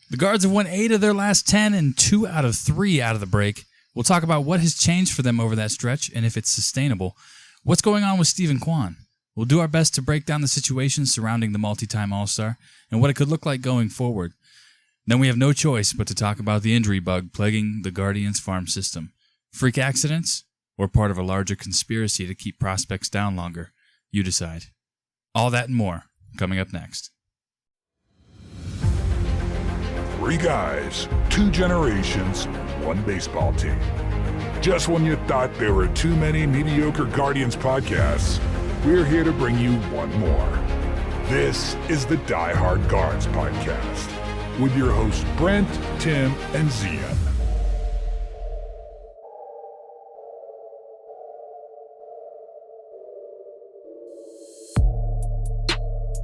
The Guards have won 8 of their last 10 and 2 out of 3 out of the break. We'll talk about what has changed for them over that stretch and if it's sustainable. What's going on with Stephen KWAN? We'll do our best to break down the situation surrounding the multi-time All-Star and what it could look like going forward. Then we have no choice but to talk about the injury bug plaguing the Guardians farm system. Freak accidents or part of a larger conspiracy to keep prospects down longer? You decide. All that and more coming up next. 3 guys, 2 generations, 1 baseball team. Just when you thought there were too many mediocre Guardians podcasts, we're here to bring you one more. This is the Die Hard Guards podcast with your hosts Brent, Tim, and Zian.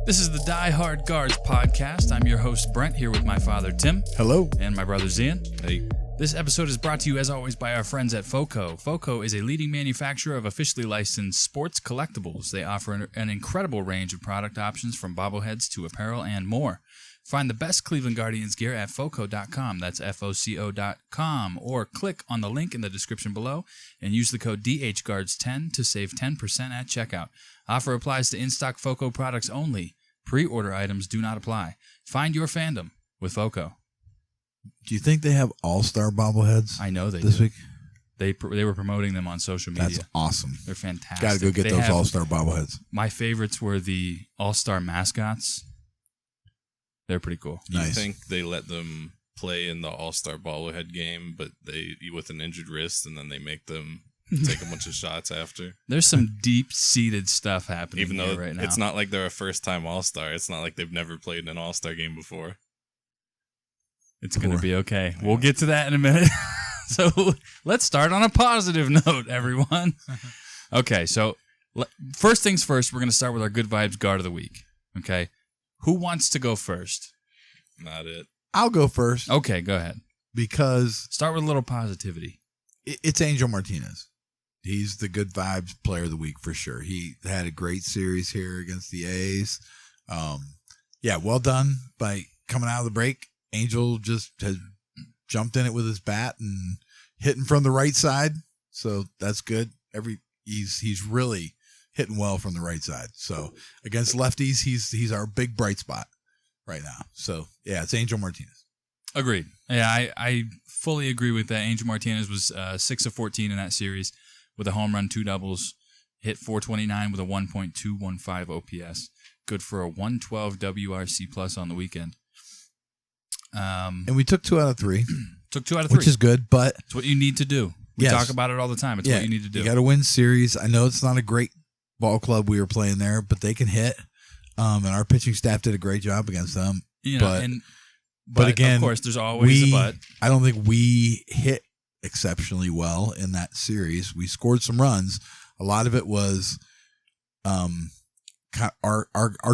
This is the Die Hard Guards podcast. I'm your host, Brent, here with my father, Tim. Hello. And my brother, Zian. Hey. This episode is brought to you, as always, by our friends at FOCO. FOCO is a leading manufacturer of officially licensed sports collectibles. They offer an incredible range of product options from bobbleheads to apparel and more. Find the best Cleveland Guardians gear at FOCO.com. That's FOCO.com. Or click on the link in the description below and use the code DHGuards10 to save 10% at checkout. Offer applies to in-stock FOCO products only. Pre-order items do not apply. Find your fandom with FOCO. Do you think they have all-star bobbleheads? I know they this do. week. They were promoting them on social media. That's awesome. They're fantastic. Got to go get those all-star bobbleheads. My favorites were the all-star mascots. They're pretty cool. Nice. You think they let them play in the all-star bobblehead game, but they with an injured wrist, and then they make them take a bunch of shots after? There's some deep-seated stuff happening Even though here right now. it's not like they're a first-time all-star. It's not like they've never played in an all-star game before. It's going to be okay. We'll get to that in a minute. So let's start on a positive note, everyone. Okay, so first things first, we're going to start with our Good Vibes Guard of the Week. Okay, who wants to go first? Not it. I'll go first. Okay, go ahead. Because start with a little positivity. It's Angel Martinez. He's the Good Vibes Player of the Week for sure. He had a great series here against the A's. Yeah, well done by coming out of the break. Angel just has jumped in it with his bat and hitting from the right side, so that's good. He's really hitting well from the right side. So against lefties, he's our big bright spot right now. So yeah, it's Angel Martinez. Agreed. Yeah, I fully agree with that. Angel Martinez was 6 of 14 in that series with a home run, 2 doubles, hit .429 with a 1.215 OPS. Good for a 112 WRC plus on the weekend. And we took 2 out of 3. Took 2 out of 3. Which is good, but it's what you need to do. We yes. talk about it all the time. It's what you need to do. You got to win series. I know it's not a great ball club we were playing there, but they can hit. And our pitching staff did a great job against them. You know, but again, of course, there's always a but. I don't think we hit exceptionally well in that series. We scored some runs. A lot of it was our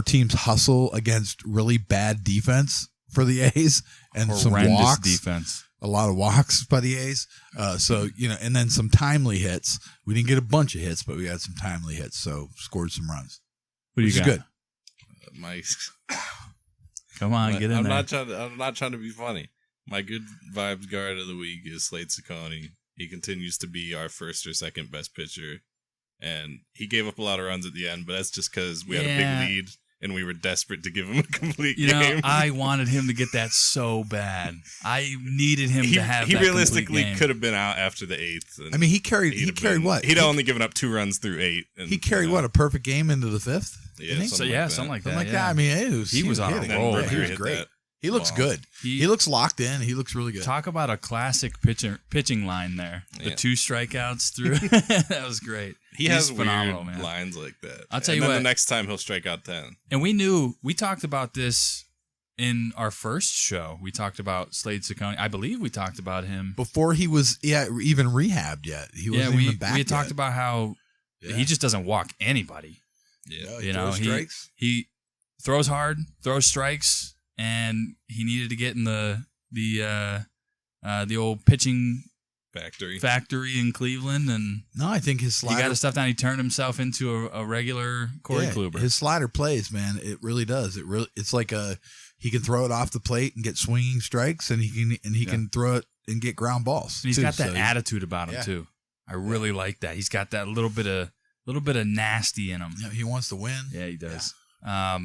team's hustle against really bad defense for the A's and Horrendous some walks. defense. A lot of walks by the A's. So, and then some timely hits. We didn't get a bunch of hits, but we had some timely hits. So scored some runs. What do you got? Good. Come on, get in I'm there. I'm not trying to be funny. My Good Vibes Guard of the Week is Slade Ciccone. He continues to be our first or second best pitcher. And he gave up a lot of runs at the end, but that's just because we had a big lead and we were desperate to give him a complete game. I wanted him to get that so bad. I needed him to have that complete game. He realistically could have been out after the 8th. I mean, he carried what? He'd only given up 2 runs through 8. And, he carried a perfect game into the 5th? Yeah, something like that. I mean, he was on a roll. He was great. He looks good. He looks locked in. He looks really good. Talk about a classic pitching line there. The 2 strikeouts through. That was great. He's has phenomenal, weird man. lines like that. I'll tell you what. The next time he'll strike out 10. And we talked about this in our first show. We talked about Slade Ciccone. I believe we talked about him before he was even rehabbed yet. He wasn't even back. We had talked about how he just doesn't walk anybody. Yeah, he throws hard, throws strikes. And he needed to get in the old pitching factory in Cleveland, and I think his slider, he got his stuff down. He turned himself into a regular Corey Kluber. His slider plays, man. It really does. It's like he can throw it off the plate and get swinging strikes, and he can throw it and get ground balls. And he's got that attitude about him too. I really like that. He's got that little bit of nasty in him. Yeah, he wants to win. Yeah, he does. Yeah.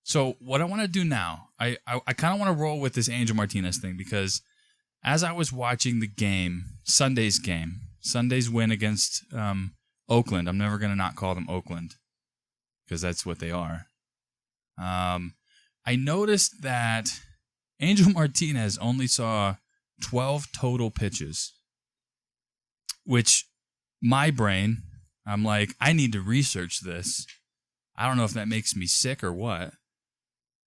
So what I want to do now, I kind of want to roll with this Angel Martinez thing, because as I was watching the game, Sunday's win against Oakland. I'm never going to not call them Oakland, because that's what they are. I noticed that Angel Martinez only saw 12 total pitches, which my brain, I'm like, I need to research this. I don't know if that makes me sick or what.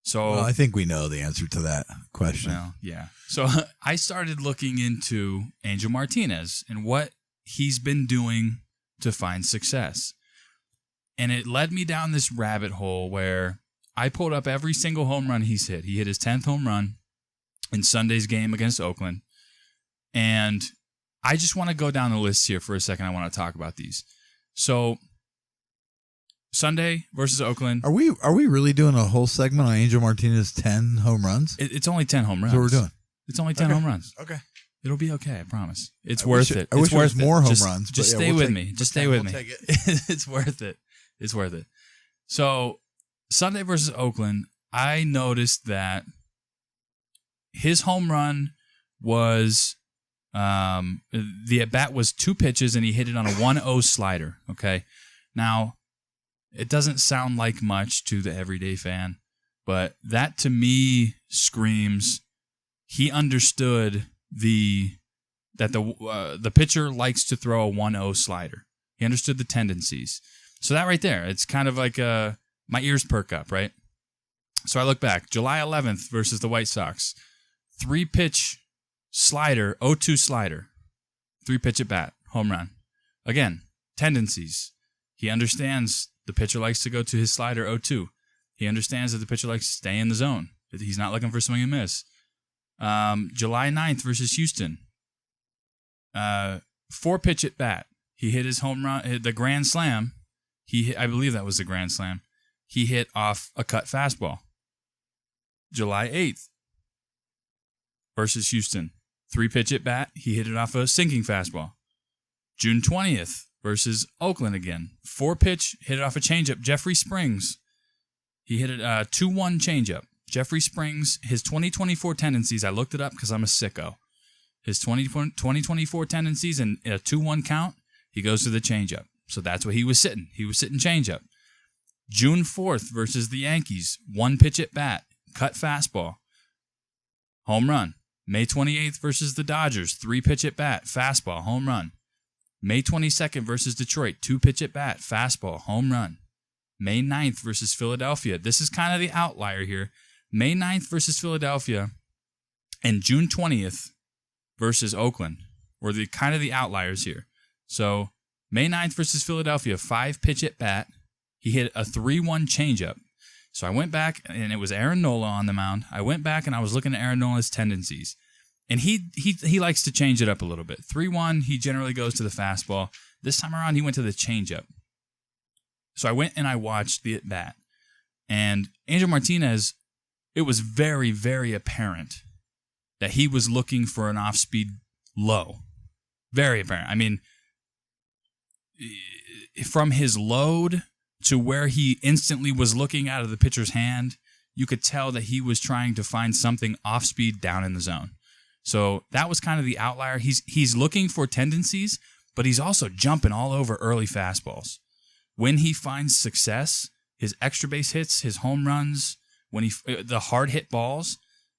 So I think we know the answer to that question. Well, yeah. So I started looking into Angel Martinez and what he's been doing to find success. And it led me down this rabbit hole where I pulled up every single home run he's hit. He hit his 10th home run in Sunday's game against Oakland. And I just want to go down the list here for a second. I want to talk about these. So Sunday versus Oakland. Are we really doing a whole segment on Angel Martinez's 10 home runs? It's only 10 home runs. That's what we're doing. It's only 10 home runs. Okay. It'll be okay, I promise. It's worth it. I wish there was more home runs. Just stay with me. Just stay with me. It's worth it. It's worth it. So Sunday versus Oakland, I noticed that his home run was the at bat was 2 pitches, and he hit it on a 1-0 slider. Okay, now it doesn't sound like much to the everyday fan, but that to me screams he understood that the pitcher likes to throw a 1-0 slider. He understood the tendencies. So that right there, it's kind of like my ears perk up, right? So I look back, July 11th versus the White Sox, 3-pitch slider, 0-2 slider, 3-pitch at bat, home run. Again, tendencies. He understands the pitcher likes to go to his slider 0-2. He understands that the pitcher likes to stay in the zone. That he's not looking for swing and miss. July 9th versus Houston, 4-pitch at bat. He hit his home run, the grand slam. I believe that was the grand slam. He hit off a cut fastball. July 8th versus Houston, 3-pitch at bat. He hit it off a sinking fastball. June 20th versus Oakland again, 4-pitch, hit it off a changeup. Jeffrey Springs, he hit it 2-1 changeup. Jeffrey Springs, his 2024 tendencies, I looked it up because I'm a sicko. His 2024 tendencies and a 2-1 count, he goes to the changeup. So that's what he was sitting. He was sitting changeup. June 4th versus the Yankees, 1-pitch at bat, cut fastball, home run. May 28th versus the Dodgers, 3-pitch at bat, fastball, home run. May 22nd versus Detroit, 2-pitch at bat, fastball, home run. May 9th versus Philadelphia. This is kind of the outlier here. May 9th versus Philadelphia and June 20th versus Oakland were the kind of the outliers here. So May 9th versus Philadelphia, 5-pitch at bat. He hit a 3-1 changeup. So I went back, and it was Aaron Nola on the mound. I went back, and I was looking at Aaron Nola's tendencies. And he likes to change it up a little bit. 3-1, he generally goes to the fastball. This time around, he went to the changeup. So I went and I watched the at-bat. And Angel Martinez, it was very, very apparent that he was looking for an off-speed low. Very apparent. I mean, from his load to where he instantly was looking out of the pitcher's hand, you could tell that he was trying to find something off-speed down in the zone. So that was kind of the outlier. He's looking for tendencies, but he's also jumping all over early fastballs. When he finds success, his extra base hits, his home runs, the hard hit balls,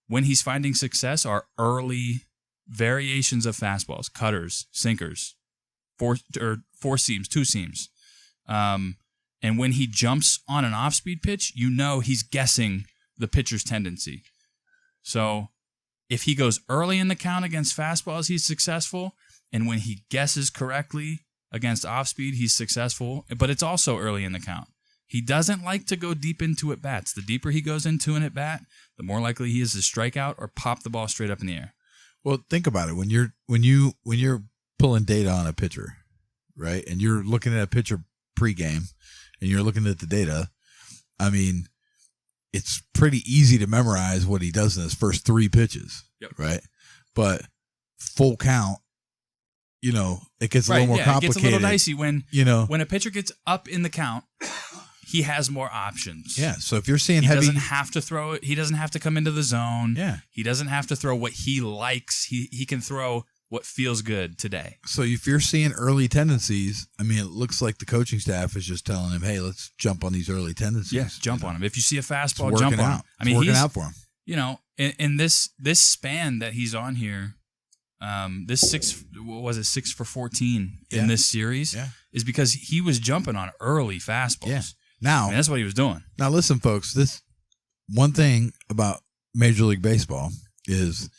when he's finding success are early variations of fastballs, cutters, sinkers, four seams, 2 seams. And when he jumps on an off-speed pitch, you know he's guessing the pitcher's tendency. So if he goes early in the count against fastballs, he's successful. And when he guesses correctly against off-speed, he's successful. But it's also early in the count. He doesn't like to go deep into at-bats. The deeper he goes into an at-bat, the more likely he is to strike out or pop the ball straight up in the air. Well, think about it. When you're pulling data on a pitcher, right, and you're looking at a pitcher pregame, and you're looking at the data, I mean, it's pretty easy to memorize what he does in his first 3 pitches, right? But full count, it gets a little more complicated. It gets a little dicey when a pitcher gets up in the count. He has more options. Yeah, so if you're seeing he heavy... He doesn't have to throw it. He doesn't have to come into the zone. Yeah. He doesn't have to throw what he likes. He can throw what feels good today. So if you're seeing early tendencies, I mean, it looks like the coaching staff is just telling him, hey, let's jump on these early tendencies. Yeah, jump on him. If you see a fastball, jump on him. I mean, he's working out for him. In this span that he's on here, this 6 for 14 in this series is because he was jumping on early fastballs. Yeah. Now, that's what he was doing. Now, listen, folks, this one thing about Major League Baseball is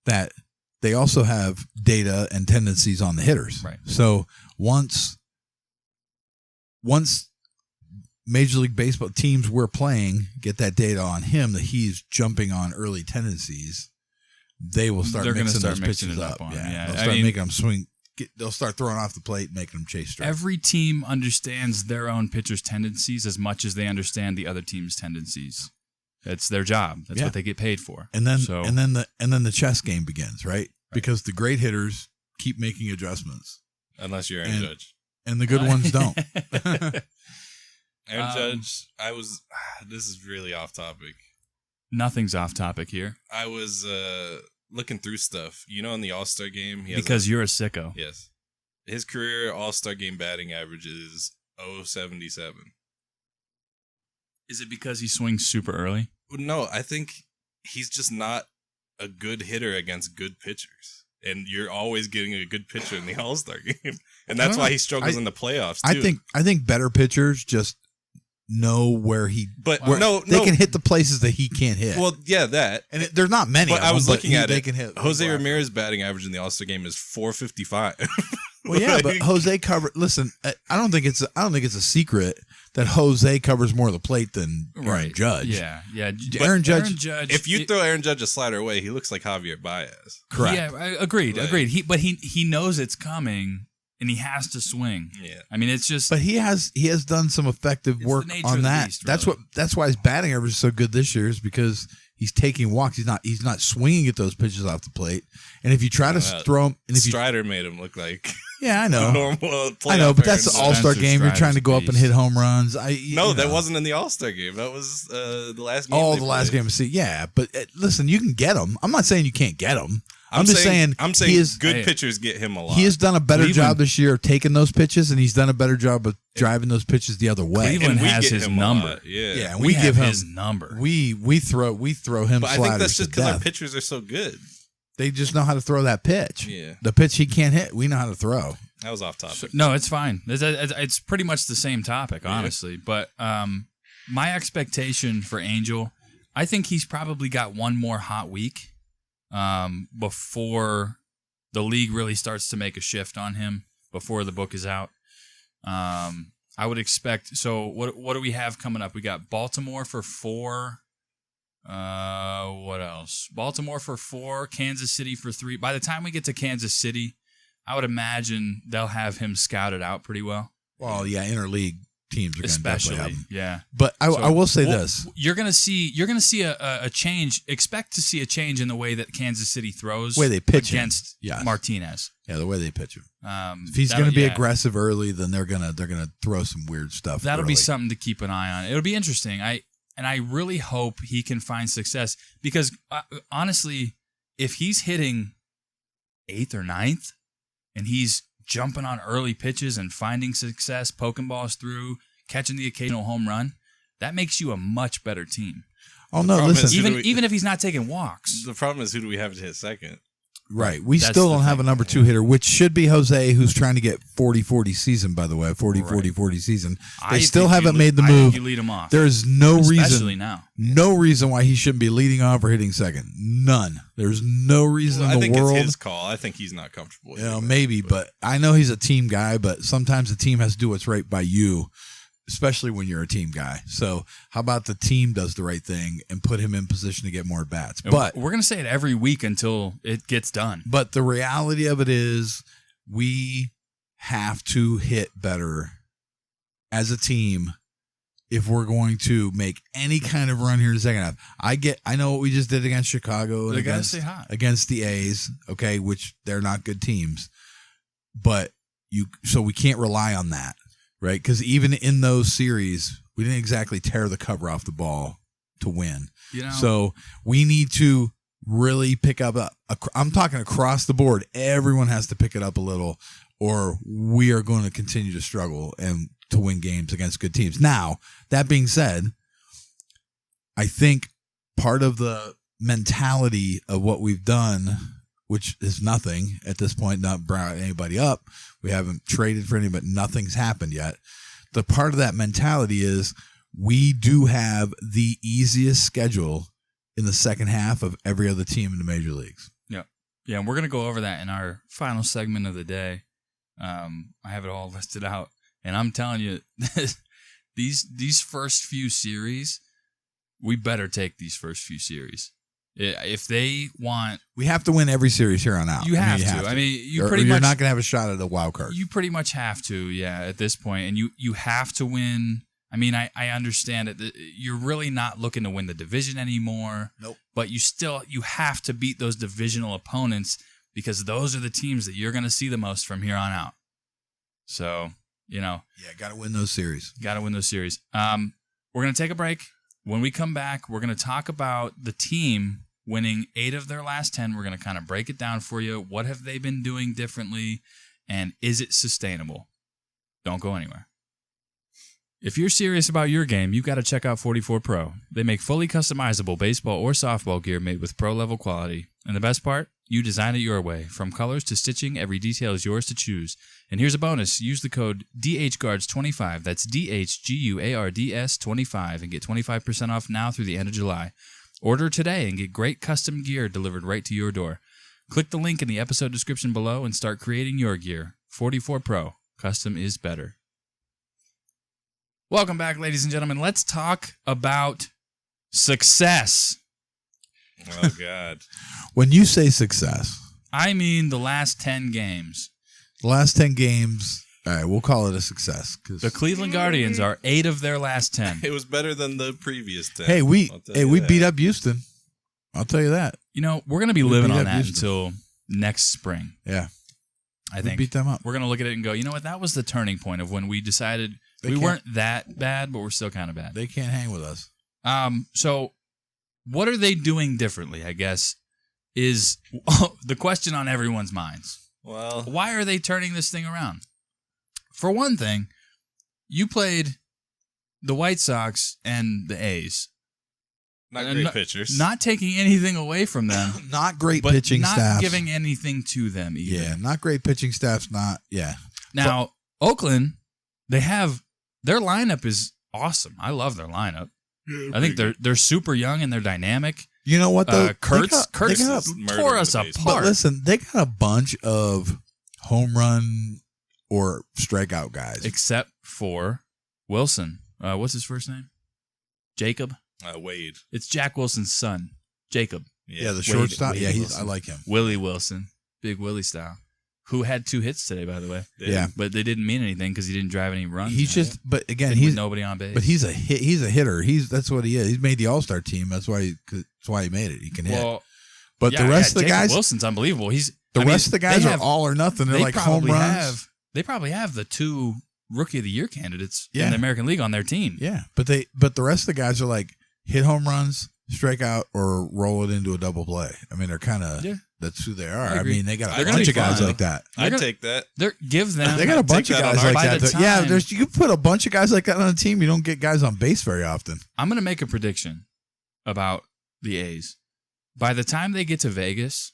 that they also have data and tendencies on the hitters. Right. So once Major League Baseball teams we're playing get that data on him that he's jumping on early tendencies, they will start mixing those pitches up. They'll start making them swing. They'll start throwing off the plate, making them chase strikes. Every team understands their own pitcher's tendencies as much as they understand the other team's tendencies. It's their job. That's what they get paid for. And then the chess game begins, right? Because the great hitters keep making adjustments. Unless you're Aaron Judge. And the good ones don't. Aaron Judge, this is really off topic. Nothing's off topic here. I was looking through stuff. In the All-Star game. Because you're a sicko. Yes. His career All-Star game batting average is .077. Is it because he swings super early? No, I think he's just not a good hitter against good pitchers. And you're always getting a good pitcher in the All-Star game. And that's why he struggles in the playoffs, too. I think better pitchers just know where he... But they can hit the places that he can't hit. Well, yeah, that. And there's not many but of them, I was looking at they it. Can hit Jose Ramirez batting average in the All-Star game is .455. Well, yeah, but Jose covered... Listen, I don't think it's a secret that Jose covers more of the plate than Aaron Judge. Yeah. Aaron Judge... If you throw Aaron Judge a slider away, he looks like Javier Baez. Correct. Yeah, agreed. But he knows it's coming, and he has to swing. Yeah. I mean, it's just... But he has done some effective work on that. Beast, that's why his batting average is so good this year, is because he's taking walks. He's not swinging at those pitches off the plate. And if you try to throw him... And if Strider made him look like... Yeah, I know. Normal I know, but that's the All-Star game. You're trying to go up and hit home runs. That wasn't in the All-Star game. That was the last game. Oh, the last game. See, yeah, but listen, you can get him. I'm not saying you can't get him. I'm just saying good pitchers get him a lot. He has done a better job this year of taking those pitches, and he's done a better job of driving those pitches the other way. Cleveland has his number. Yeah, and we give him his number. We throw him. But I think that's just because our pitchers are so good. They just know how to throw that pitch. Yeah, the pitch he can't hit, we know how to throw. That was off topic. No, it's fine. It's pretty much the same topic, honestly. But my expectation for Angel, I think he's probably got one more hot week before the league really starts to make a shift on him, before the book is out. I would expect. So what do we have coming up? We got Baltimore for 4. What else? Baltimore for 4, Kansas City for 3. By the time we get to Kansas City, I would imagine they'll have him scouted out pretty well. Well, yeah, interleague teams are going to definitely have him. Yeah. But I will say this: you're going to see a change. Expect to see a change in the way that Kansas City throws, the way they pitch against Martinez. Yeah, the way they pitch him. If he's going to be aggressive early, then they're gonna throw some weird stuff. That'll be something to keep an eye on. It'll be interesting. I really hope he can find success, because honestly, if he's hitting 8th or 9th and he's jumping on early pitches and finding success, poking balls through, catching the occasional home run, that makes you a much better team. Oh, no, listen. Even if he's not taking walks. The problem is, who do we have to hit second? Right. We still don't have a number 2 hitter, which should be Jose, who's trying to get 40-40 season, by the way, 40-40 season. They still haven't made the move. I think you lead him off. There's no Especially now. No reason why he shouldn't be leading off or hitting second. None. There's no reason in the world. I think it's his call. I think he's not comfortable. Maybe, but I know he's a team guy, but sometimes the team has to do what's right by you, especially when you're a team guy. So how about the team does the right thing and put him in position to get more bats? But we're going to say it every week until it gets done. But the reality of it is, we have to hit better as a team if we're going to make any kind of run here in the second half. I know what we just did against Chicago and They gotta stay hot. against the A's, okay, which they're not good teams. But so we can't rely on that, right? Because even in those series, we didn't exactly tear the cover off the ball to win. So we need to really pick up. I'm talking across the board. Everyone has to pick it up a little, or we are going to continue to struggle and to win games against good teams. Now, that being said, I think part of the mentality of what we've done, which is nothing at this point, not brought anybody up. We haven't traded for anybody. Nothing's happened yet. The part of that mentality is we do have the easiest schedule in the second half of every other team in the major leagues. Yeah, and we're going to go over that in our final segment of the day. I have it all listed out. And I'm telling you, these first few series, we better take these first few series. If they want... We have to win every series here on out. You have to. I mean, you're not going to have a shot at the wild card. You pretty much have to, at this point. And you have to win... I mean, I understand it. You're really not looking to win the division anymore. Nope. But you have to beat those divisional opponents because those are the teams that you're going to see the most from here on out. So... Yeah, got to win those series. Got to win those series. We're going to take a break. When we come back, we're going to talk about the team winning 8 of their last 10. We're going to kind of break it down for you. What have they been doing differently, and is it sustainable? Don't go anywhere. If you're serious about your game, you've got to check out 44 Pro. They make fully customizable baseball or softball gear made with pro-level quality. And the best part? You design it your way. From colors to stitching, every detail is yours to choose. And here's a bonus. Use the code DHGuards25. That's DHGUARDS25 and get 25% off now through the end of July. Order today and get great custom gear delivered right to your door. Click the link in the episode description below and start creating your gear. 44 Pro. Custom is better. Welcome back, ladies and gentlemen. Let's talk about success. Oh, God. When you say success, I mean the last 10 games. The last 10 games, all right, we'll call it a success. The Cleveland Guardians are 8 of their last 10. It was better than the previous 10. Hey, we beat up Houston. I'll tell you that. We're going to be living on that until next spring. Yeah. I think. We beat them up. We're going to look at it and go, you know what? That was the turning point of when we decided we weren't that bad, but we're still kind of bad. They can't hang with us. So what are they doing differently, I guess, is the question on everyone's minds. Well, why are they turning this thing around? For one thing, you played the White Sox and the A's. Not great pitchers. Not taking anything away from them. Not great pitching staffs. Not giving anything to them either. Yeah, not great pitching staffs. Now, Oakland, their lineup is awesome. I love their lineup. I think they're super young and they're dynamic. You know what though? Kurtz tore us apart. But listen, they got a bunch of home run or strikeout guys, except for Wilson. What's his first name? Jacob. Wade. It's Jack Wilson's son, Jacob. Yeah, the shortstop. Wade Yeah, Wilson. I like him. Willie Wilson, big Willie style, who had 2 hits today, by the way. Yeah, but they didn't mean anything because he didn't drive any runs. He's with nobody on base. But he's a hitter. That's what he is. He's made the All-Star team. That's why he made it. He can hit. But the rest of the guys, Wilson's unbelievable. The rest of the guys are all or nothing. They're like home runs. They probably have the 2 Rookie of the Year candidates in the American League on their team. Yeah, but the rest of the guys are like hit home runs, strike out, or roll it into a double play. I mean, they're kind of that's who they are. I mean, they got a bunch of guys like that. I'd take that. They got a bunch of guys like that. Yeah, you can put a bunch of guys like that on a team. You don't get guys on base very often. I'm going to make a prediction about the A's. By the time they get to Vegas,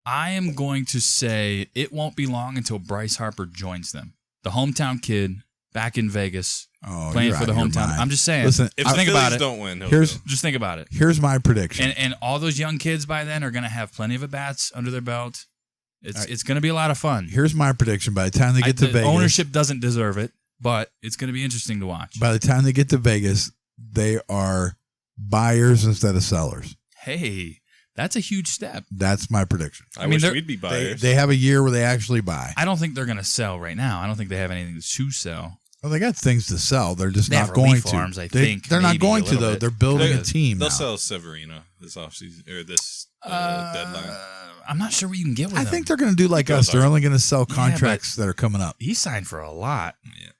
I am going to say it won't be long until Bryce Harper joins them. The hometown kid back in Vegas playing for the hometown. I'm just saying. Listen, if the Phillies don't win, just think about it. Here's my prediction. And all those young kids by then are going to have plenty of at-bats under their belt. It's going to be a lot of fun. Here's my prediction. By the time they get to Vegas, ownership doesn't deserve it, but it's going to be interesting to watch. By the time they get to Vegas, they are buyers instead of sellers. Hey, that's a huge step. That's my prediction. I mean, we'd be buyers. They have a year where they actually buy. I don't think they're going to sell right now. I don't think they have anything to sell. Well, they got things to sell. They're just They not have going relief to. arms, I They- think, they're not maybe going a to little though. bit. They're building a team. They'll now. sell Severino this offseason or this deadline. I'm not sure what you can get with I him. think they're going to do like He us. goes They're hard. only going to sell Yeah, contracts that are coming up. he signed for a lot. Yeah.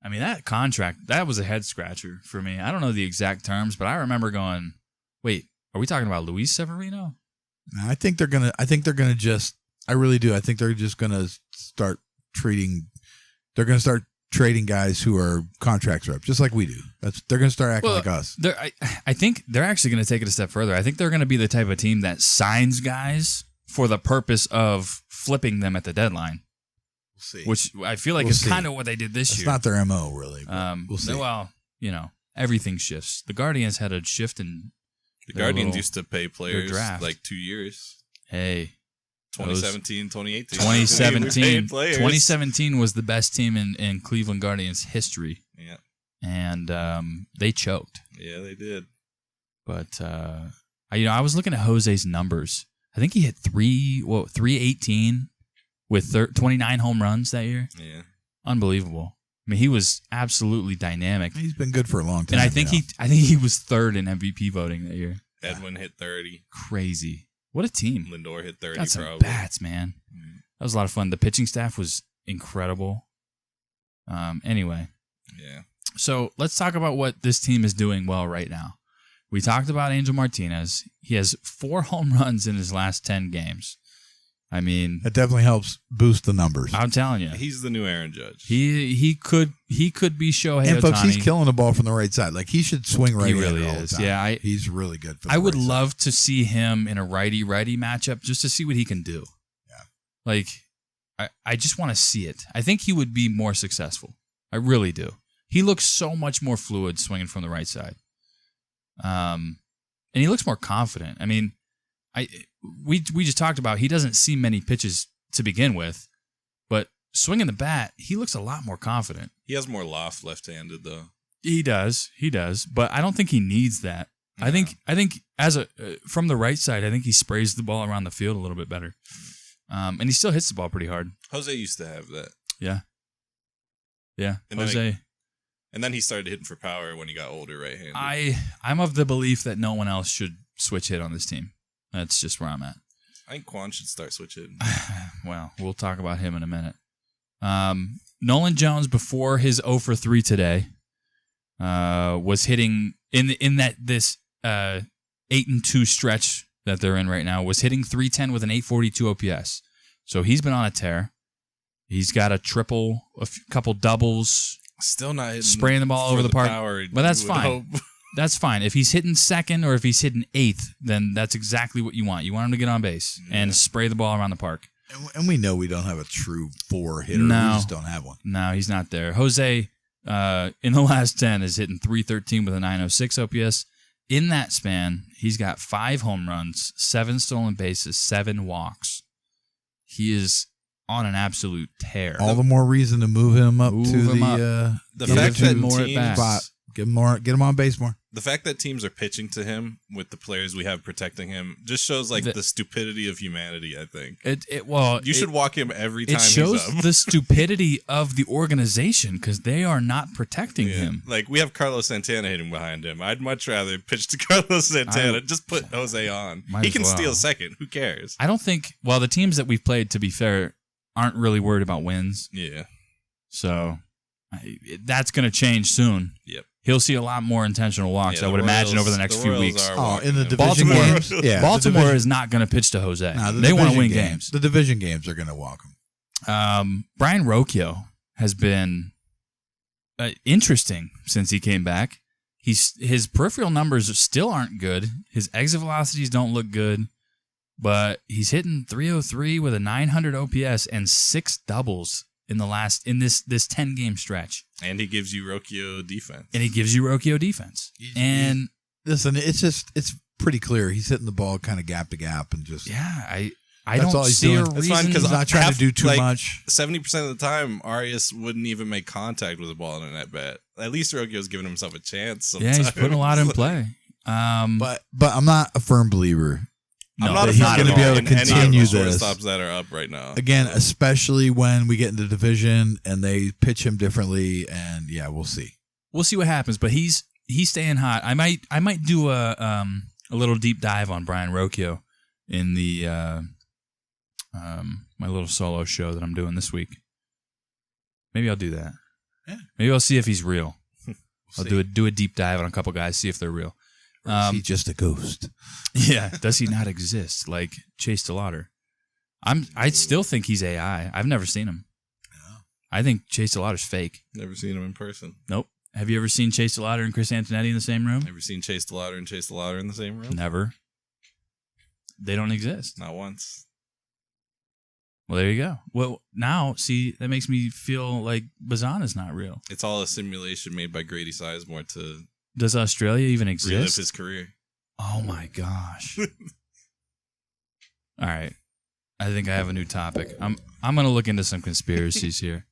I mean, that contract, that was a head scratcher for me. I don't know the exact terms, but I remember going, wait, are we talking about Luis Severino? I think they're going to just, I really do. I think they're just going to start trading guys who are contracts reps, just like we do. They're going to start acting like us. I think they're actually going to take it a step further. I think they're going to be the type of team that signs guys for the purpose of flipping them at the deadline, We'll see. which I feel like We'll is see. kind of what they did this It's year. not their MO, really. but we'll see. Well, everything shifts. The Guardians had a shift in The their Guardians little- used to pay players draft. like 2 years. Hey, 2017, 2018. 2017. We paid players. 2017 was the best team in Cleveland Guardians history, Yeah. and they choked. Yeah, they did. But I was looking at Jose's numbers. I think he hit 318 with 29 home runs that year. Yeah. Unbelievable. I mean, he was absolutely dynamic, He's been good for a long time. and I think he was third in MVP voting that year. Edwin hit 30. Crazy. What a team! Lindor hit 30 Got some probably. bats, man. Mm. That was a lot of fun. The pitching staff was incredible. Anyway, Yeah. so let's talk about what this team is doing well right now. We talked about Angel Martinez. He has 4 home runs in his last 10 games. I mean, that definitely helps boost the numbers. I'm telling you, He's the new Aaron Judge. he could be Shohei And folks, Ohtani. he's killing the ball from the right side. Like he should swing right. He at really it all the is. time. Yeah, he's really good. For I the would right side. love to see him in a righty-righty matchup just to see what he can do. Yeah. Like, I just want to see it. I think he would be more successful. I really do. He looks so much more fluid swinging from the right side. And he looks more confident. I mean, we just talked about he doesn't see many pitches to begin with, but swinging the bat, he looks a lot more confident. He has more loft left-handed though. He does, but I don't think he needs that. No. I think as from the right side, I think he sprays the ball around the field a little bit better, and he still hits the ball pretty hard. Jose used to have that. Yeah. And Jose, And then he started hitting for power when he got older right-handed. I'm of the belief that no one else should switch hit on this team. That's just where I'm at. I think KWAN should start switching. Well, we'll talk about him in a minute. Nolan Jones, before his 0 for 3 today, was hitting in this 8-2 stretch that they're in right now, was hitting 310 with an 842 OPS. So he's been on a tear. He's got a triple, couple doubles, Still not hitting spraying the ball for over the park. power, But that's you would fine. hope. That's fine. If he's hitting second or if he's hitting 8th, then that's exactly what you want. You want him to get on base and spray the ball around the park. And we know we don't have a true 4 hitter. No. We just don't have one. No, he's not there. Jose, in the last 10, is hitting 313 with a 906 OPS. In that span, he's got 5 home runs, 7 stolen bases, 7 walks. He is on an absolute tear. All the more reason to move him up Move to him the fact that more at teams- bats. spot. Get him on base more. The fact that teams are pitching to him with the players we have protecting him just shows like the stupidity of humanity, I think. You should walk him every time It shows he's up. the stupidity of the organization because they are not protecting Yeah. him. Like we have Carlos Santana hitting behind him. I'd much rather pitch to Carlos Santana. Just put Jose on. Might He as can well. steal second. Who cares? I don't think, well, the teams that we've played, to be fair, aren't really worried about wins. Yeah. So that's going to change soon. Yep. He'll see a lot more intentional walks, Yeah, I would the imagine, Royals- over the next the few Royals weeks. are Oh, walking in the him. division Baltimore- games? Yeah. Baltimore the division, is not going to pitch to Jose. no, the They want to division win games. The division games are going to walk him. Brian Rocchio has been interesting since he came back. His peripheral numbers still aren't good. His exit velocities don't look good, but he's hitting 303 with a 900 OPS and 6 doubles in this 10-game stretch. And he gives you Rocchio defense. And he gives you Rocchio defense. And Listen, it's pretty clear he's hitting the ball kind of gap to gap and just yeah, I That's all don't he's see a doing. That's reason. fine, 'cause he's not trying to do too much. 70% of the time, Arias wouldn't even make contact with the ball in a net bat. At least Rocchio's giving himself a chance. Yeah, he's putting a lot in play. But I'm not a firm believer I'm not that he's going gonna to be able to continue this. shortstops that are up right now. Again, especially when we get into the division and they pitch him differently, and yeah, we'll see. We'll see what happens, but he's staying hot. I might do a little deep dive on Brian Rocchio in the my little solo show that I'm doing this week. Maybe I'll do that. Yeah. Maybe I'll see if he's real. I'll do a deep dive on a couple guys, see if they're real. Or is he just a ghost? Yeah, does he not exist like Chase DeLauter? I still think he's AI. I've never seen him. No. I think Chase DeLauter's fake. Never seen him in person. Nope. Have you ever seen Chase DeLauter and Chris Antonetti in the same room? Ever seen Chase DeLauter and Chase DeLauter in the same room? Never. They don't exist. Not once. Well, there you go. Well, now, see, that makes me feel like Bazan is not real. It's all a simulation made by Grady Sizemore to Does Australia even relive exist? his career. Oh, my gosh. All right. I think I have a new topic. I'm going to look into some conspiracies here.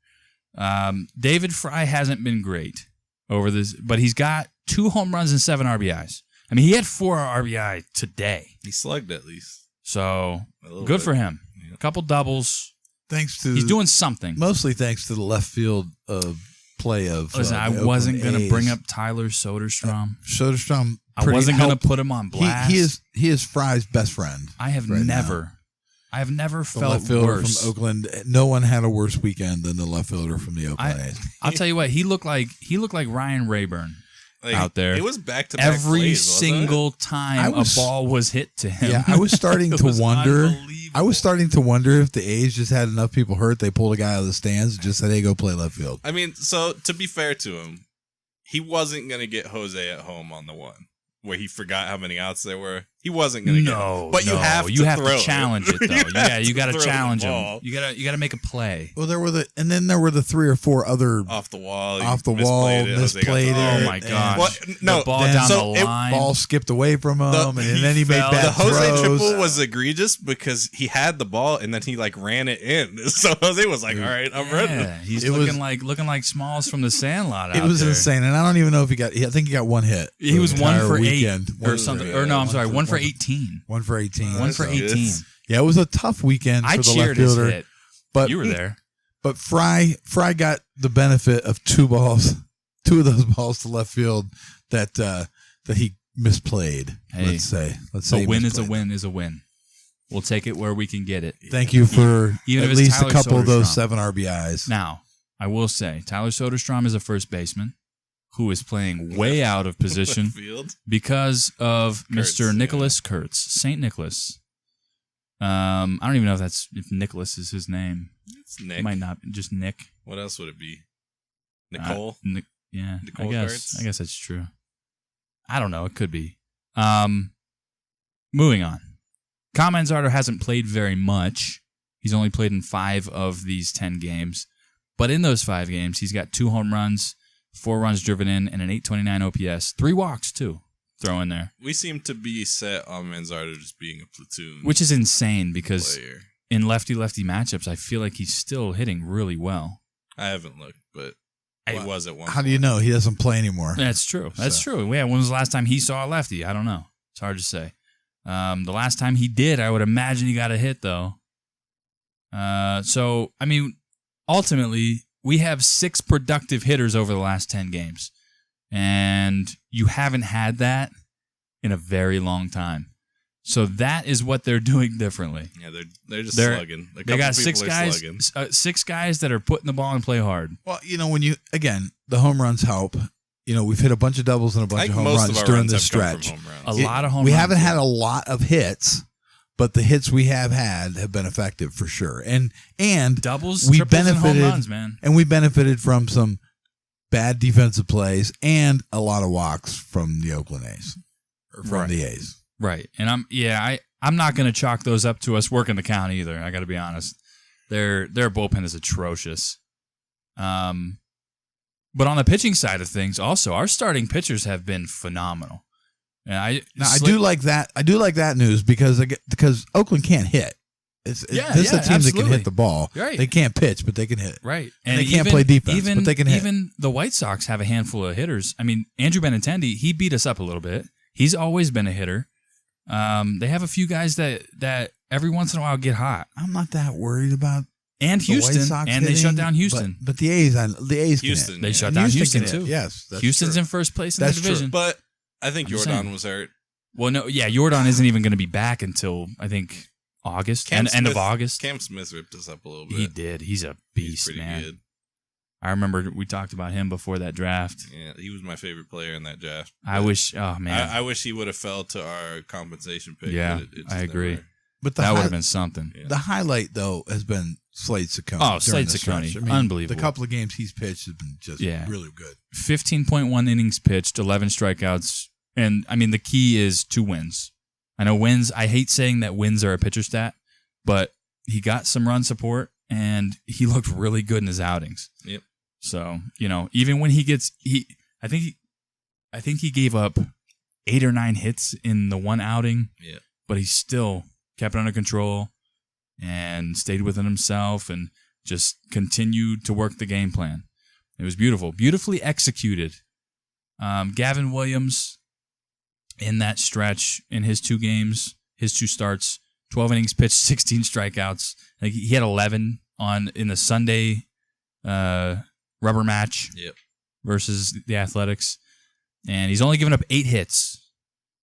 David Fry hasn't been great over this, but he's got 2 home runs and 7 RBIs. I mean, he had 4 RBI today. He slugged at least. So, Good good for him. Yeah. A couple doubles. Thanks to He's doing something. mostly thanks to the left field play of. Listen, I the wasn't Oakland going to A's. bring up Tyler Soderstrom. Soderstrom. I wasn't going to put him on blast. He is Fry's best friend. I have right never The felt left fielder worse. from Oakland. No one had a worse weekend than the left fielder from the Oakland A's. I'll tell you what, he looked like Ryan Rayburn out there. It was back-to-back Every plays, wasn't single time a ball was hit to him. Yeah, I was starting It to was wonder. unbelievable. I was starting to wonder if the A's just had enough people hurt. They pulled a guy out of the stands and just said, "Hey, go play left field." I mean, so to be fair to him, he wasn't going to get Jose at home on the one where he forgot how many outs there were. He wasn't going to get him. But you have to challenge it though. Yeah, you got to throw the challenge him. ball. You got to make a play. Well, there were the 3 or 4 other Off the wall. misplayed it. Oh my and gosh. Well, no, the ball then- down so the it- line. ball skipped away from him, and then he made fell. bad The Jose throws. triple was egregious because he had the ball and then he ran it in. So Jose was like, "All right, I'm ready." Yeah, he's It looking was- like Smalls from the Sandlot. It out was there. insane, and I don't even know if he got. I think he got 1 hit. He was the 1 entire for 8 weekend. or something. Or no, I'm sorry, 1 for 18. 1 for 18. 1 for that's 18. good. Yeah, it was a tough weekend I for the cheered left his fielder. hit. But You were there. But Fry got the benefit of 2 balls, 2 of those balls to left field that he misplayed. Hey, let's say A he win is a misplayed. win is a win. We'll take it where we can get it. Thank you for Even at if it's least Tyler a couple of those Soderstrom. 7 RBIs. Now, I will say, Tyler Soderstrom is a first baseman who is playing way out of position Field. because of Kurtz, Mr. yeah. Nicholas Kurtz, St. Nicholas. I don't even know if Nicholas is his name. It's Nick. It might not be just Nick. What else would it be? Nicole. Yeah, Nicole I guess. Kurtz? I guess that's true. I don't know. It could be. Moving on. Kyle Manzardo hasn't played very much. He's only played in 5 of these 10 games. But in those 5 games, he's got 2 home runs, 4 runs driven in, and an 829 OPS. 3 walks, too. Throw in there. We seem to be set on Manzardo just being a platoon. Which is insane because player. in lefty-lefty matchups, I feel like he's still hitting really well. I haven't looked, but he was at one. How do you know he doesn't play anymore? That's true. That's true. Yeah, when was the last time he saw a lefty? I don't know. It's hard to say. The last time he did, I would imagine he got a hit, though. So, I mean, ultimately, we have 6 productive hitters over the last 10 games. And you haven't had that in a very long time. So that is what they're doing differently. Yeah, they're just They're- slugging. A They couple got people 6 are guys, slugging. 6 guys that are putting the ball and play hard. Well, when the home runs help. We've hit a bunch of doubles and a bunch I of think home most runs of our during runs this have come from stretch. home runs. A lot of home We runs. haven't had a lot of hits, but the hits we have had have been effective for sure. And Doubles, we triples, and home benefited- runs, man. And we benefited from some bad defensive plays and a lot of walks from the Oakland A's or from Right. the A's. Right. And I'm not going to chalk those up to us working the count either. I got to be honest. Their bullpen is atrocious. But on the pitching side of things, also our starting pitchers have been phenomenal. And I do like that. I do like that news because Oakland can't hit. This is a team that can absolutely. hit the ball. Right. They can't pitch, but they can hit. Right. And they can't play defense, but they can hit. Even the White Sox have a handful of hitters. I mean, Andrew Benintendi, he beat us up a little bit. He's always been a hitter. They have a few guys that every once in a while get hot. I'm not that worried about And Houston, the White Sox and they hitting, shut down Houston. But the A's Houston, can They hit. shut And down Houston can too. hit. Yes, that's Houston's true. in first place in That's the true. division. But I think I'm just Jordan saying. was hurt. Well, no, yeah, Jordan isn't even going to be back until I think August, end of August. Cam Smith ripped us up a little bit. He did. He's a He's beast, pretty man. good. I remember we talked about him before that draft. Yeah, he was my favorite player in that draft. I wish, oh man, I wish he would have fell to our compensation pick. Yeah, but it just I agree. never- But that would have been something. Yeah. The highlight, though, has been Slade Ciccone. Oh, during Slade the Ciccone. stretch. I mean, Unbelievable. The couple of games he's pitched have been just really good. 15.1 innings pitched, 11 strikeouts, and I mean the key is 2 wins. I know wins. I hate saying that wins are a pitcher stat, but he got some run support and he looked really good in his outings. Yep. So even when I think he gave up 8 or 9 hits in the one outing. Yeah. But he still kept it under control and stayed within himself and just continued to work the game plan. It was beautiful, beautifully executed. Gavin Williams in that stretch in his 2 games, his 2 starts, 12 innings pitched, 16 strikeouts. Like he had 11 in the Sunday rubber match versus the Athletics, and he's only given up 8 hits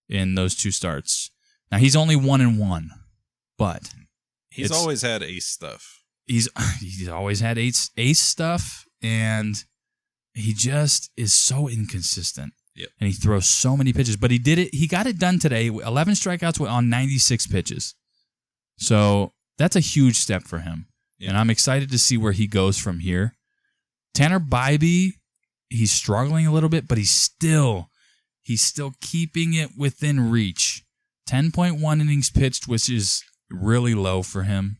in those 2 starts. Now he's only 1-1, but he's always had ace stuff. He's always had ace stuff, and he just is so inconsistent. Yep. And he throws so many pitches, but he did it. He got it done today. 11 strikeouts on 96 pitches. So that's a huge step for him. Yep. And I'm excited to see where he goes from here. Tanner Bybee, he's struggling a little bit, but he's still keeping it within reach. 10.1 innings pitched, which is really low for him.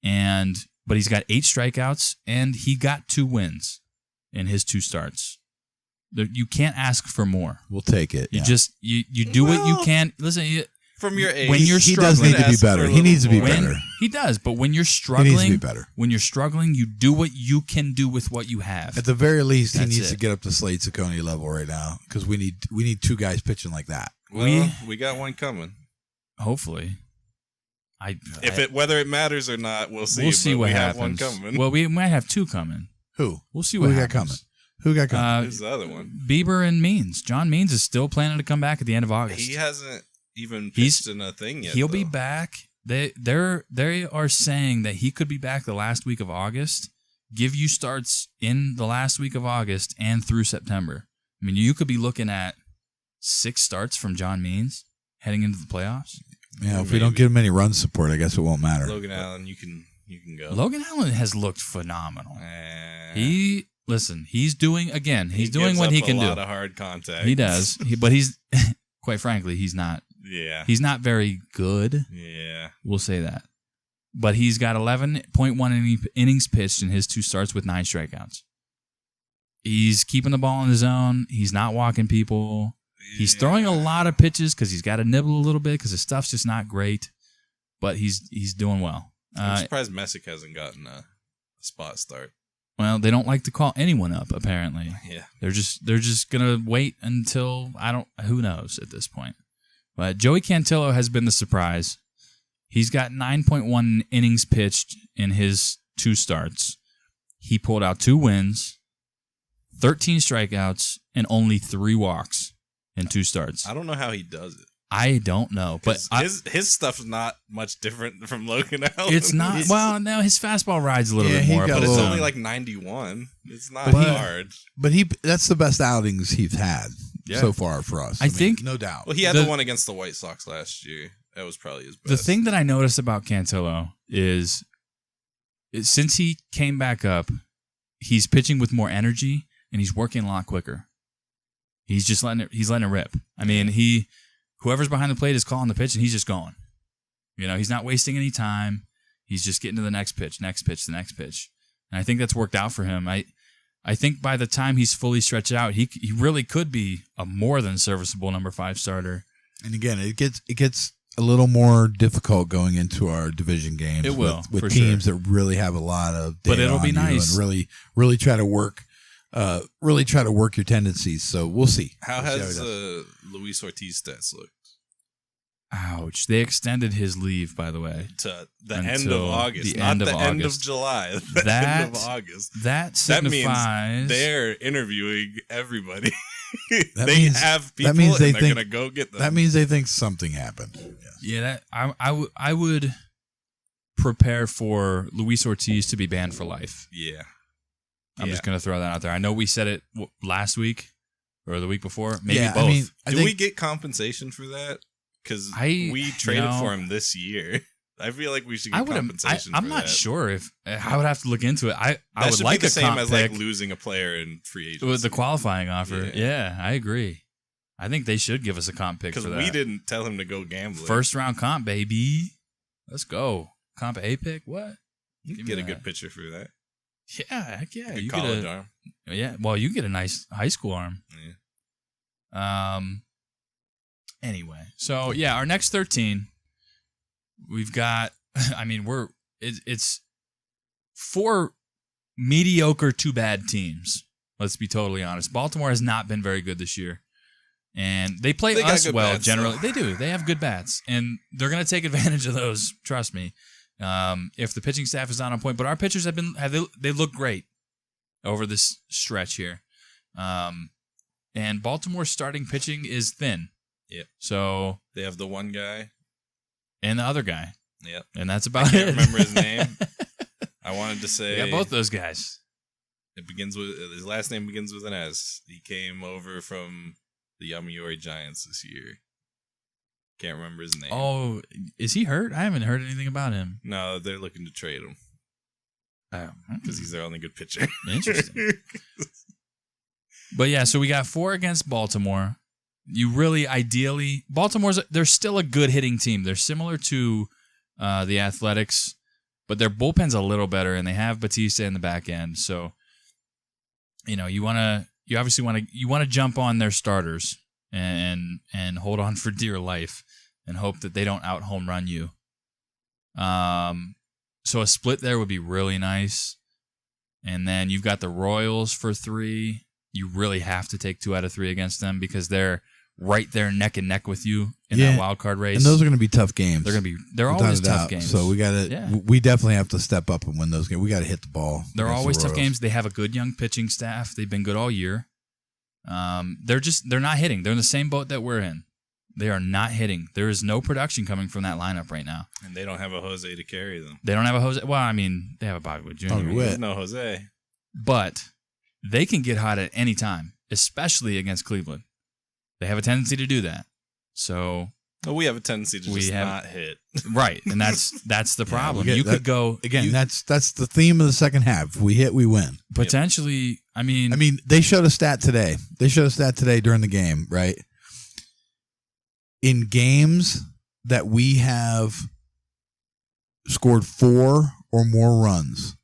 But he's got 8 strikeouts, and he got 2 wins in his 2 starts. You can't ask for more. We'll take it. You just you do what you can. Listen, from your age, when you're he struggling, does need to be better. He needs to be better. He does, but when you're struggling, he needs to be better. When you're struggling, you do what you can do with what you have. At the very least, That's he needs it. to get up to Slade Ciccone level right now because we need 2 guys pitching like that. Well, we got one coming. Hopefully, whether it matters or not, we'll see. We'll see what we happens. Have one coming. Well, we might have 2 coming. Who? We'll see what happens. Who got coming? Who's the other one? Bieber and Means. John Means is still planning to come back at the end of August. He hasn't even pitched in a thing yet. He'll be back. They are saying that he could be back the last week of August. Give you starts in the last week of August and through September. I mean, you could be looking at 6 starts from John Means heading into the playoffs. Yeah, if we don't give him any run support, I guess it won't matter. Logan Allen, you can go. Logan Allen has looked phenomenal. He's doing what he can do. A lot of hard contact. He does. But he's quite frankly, he's not. Yeah. He's not very good. Yeah. We'll say that. But he's got 11.1 innings pitched in his 2 starts with 9 strikeouts. He's keeping the ball in the zone. He's not walking people. He's throwing a lot of pitches because he's got to nibble a little bit because his stuff's just not great. But he's doing well. I'm surprised Messick hasn't gotten a spot start. Well, they don't like to call anyone up, apparently. Yeah. They're just gonna wait until who knows at this point. But Joey Cantillo has been the surprise. He's got 9.1 innings pitched in his 2 starts. He pulled out 2 wins, 13 strikeouts, and only 3 walks in 2 starts. I don't know how he does it. I don't know, but his stuff's not much different from Logan Allen. It's not. Well, no, his fastball rides a little bit more, but it's it's only like 91. It's not hard. But that's the best outings he's had so far for us. I think, no doubt. Well, he had the one against the White Sox last year. That was probably his best. The thing that I noticed about Cantillo is since he came back up, he's pitching with more energy and he's working a lot quicker. He's letting it rip. I mean, whoever's behind the plate is calling the pitch and he's just going. He's not wasting any time. He's just getting to the next pitch, the next pitch. And I think that's worked out for him. I think by the time he's fully stretched out, he really could be a more than serviceable number 5 starter. And again, it gets a little more difficult going into our division games. It will with teams that really have a lot of data, but it'll be nice and really try to work. Really try to work your tendencies. So we'll see. How has Luis Ortiz stats looked? Ouch. They extended his leave, by the way. To the end of August. The not end of the end of August. July. The end of August. That signifies... That means they're interviewing everybody. That they means- have people that means they and they're think- going to go get them. That means they think something happened. Yeah, that I would prepare for Luis Ortiz to be banned for life. Yeah. I'm just going to throw that out there. I know we said it last week or the week before. Maybe Yeah, both. I mean, Do we get compensation for that? Because we traded for him this year. I feel like we should get compensation for that. I'm not sure if I would have to look into it. I That would should like be the a same comp as pick like losing a player in free agency. with the qualifying offer. Yeah. Yeah, I agree. I think they should give us a comp pick for Because that. we didn't tell him to go gambling. First round comp, baby. Let's go. Comp A pick? What? you give get me a that. good pitcher for that. Yeah, heck yeah. Good You college get arm. yeah. Well, you get a nice high school arm. Yeah. Anyway, so yeah, our next 13, we've got. I mean, it's 4 mediocre to bad teams. Let's be totally honest. Baltimore has not been very good this year, and they play They got us good well bats, generally. though. They do. They have good bats, and they're going to take advantage of those. Trust me. If the pitching staff is not on point, but our pitchers they look great over this stretch here. And Baltimore's starting pitching is thin. Yep. So They have the one guy. and the other guy, Yep. and that's about Can't it. remember his name. I wanted to say Yeah, both those guys. it begins with his last name begins with an S. He came over from the Yomiuri Giants this year. Can't remember his name. Oh, is he hurt? I haven't heard anything about him. No, they're looking to trade him Oh, because he's their only good pitcher. Interesting. But yeah, so we got 4 against Baltimore. You really ideally they're still a good hitting team. They're similar to the Athletics, but their bullpen's a little better, and they have Batista in the back end. So you obviously want to jump on their starters and hold on for dear life and hope that they don't out home run you. So a split there would be really nice. And then you've got the Royals for 3. You really have to take 2 out of 3 against them because they're right there neck and neck with you in that wild card race. And those are going to be tough games. They're without always a tough doubt. games. So we definitely have to step up and win those games. We got to hit the ball. They're against always the tough Royals. games. They have a good young pitching staff. They've been good all year. They're not hitting. They're in the same boat that we're in. They are not hitting. There is no production coming from that lineup right now. And they don't have a Jose to carry them. They don't have a Jose. Well, I mean, they have a Bobby Witt Jr. Bobby Witt. There's no Jose. But they can get hot at any time, especially against Cleveland. They have a tendency to do that. So Well, we have a tendency to just not hit. right, and that's the problem. we You get could that- go Again, that's the theme of the second half. If we hit, we win. potentially. I mean, They showed a stat today. During the game, right? In games that we have scored 4 or more runs,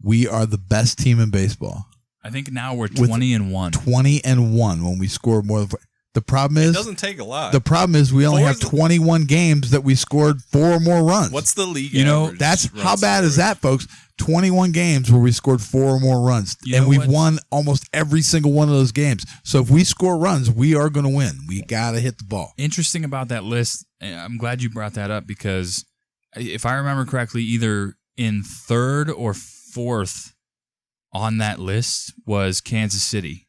we are the best team in baseball. I think now we're With 20-1. 20-1 when we score more than 4. The problem It is doesn't take a lot. the problem is we only have 21 games that we scored 4 or more runs. What's the league You know, average That's run how bad is scored? that, folks? 21 games where we scored 4 or more runs, You and know we've what's- won almost every single one of those games. So if we score runs, we are going to win. We got to hit the ball. Interesting about that list. I'm glad you brought that up because if I remember correctly, either in 3rd or 4th on that list was Kansas City.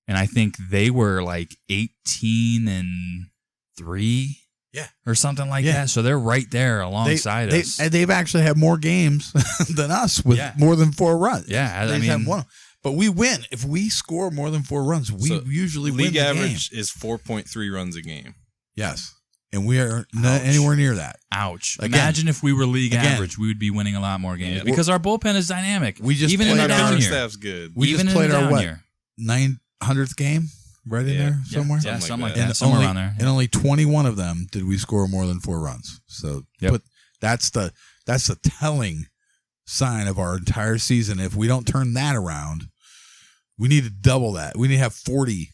And I think they were like 18-3. Yeah. Or something like Yeah. that. So they're right there alongside us. They've actually had more games than us with more than 4 runs. Yeah, They've had one. But we win. If we score more than 4 runs, we So usually win league the average game. is 4.3 runs a game. Yes. And we are not anywhere near that. Ouch. Again- Imagine if we were league again- average, we would be winning a lot more games Yeah. because our bullpen is dynamic. We just even in played the our down pitching year. staff's good. We even just played in the our down what? year. 900th game? Right in there somewhere? Yeah, Something something like like that. that. Somewhere only, around there. And only 21 of them did we score more than 4 runs. So Yep. that's the telling sign of our entire season. If we don't turn that around, we need to double that. We need to have 40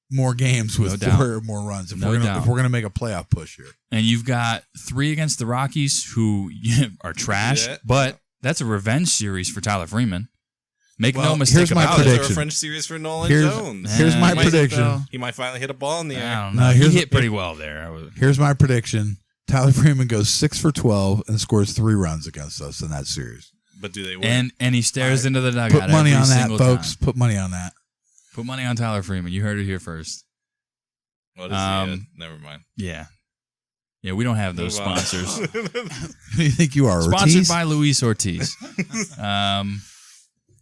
more games with No 4 or more runs if No we're doubt. gonna make a playoff push here. And you've got 3 against the Rockies, who are trash, Yeah. but that's a revenge series for Tyler Freeman. Make Well, no mistake here's my about prediction. Is there a French series for Nolan Here's- Jones? Here's my He might- prediction. He might finally hit a ball in the it. air. I don't No, know. He here's- hit pretty well there. Here's my prediction. Tyler Freeman goes 6 for 12 and scores 3 runs against us in that series. But do they win? And he stares into the dugout. Put money every on that, single folks. time. Put money on that. Put money on Tyler Freeman. You heard it here first. What is he? Never mind. Yeah. Yeah, we don't have those Move on. sponsors. Who do you think you are, Sponsored Ortiz? by Luis Ortiz.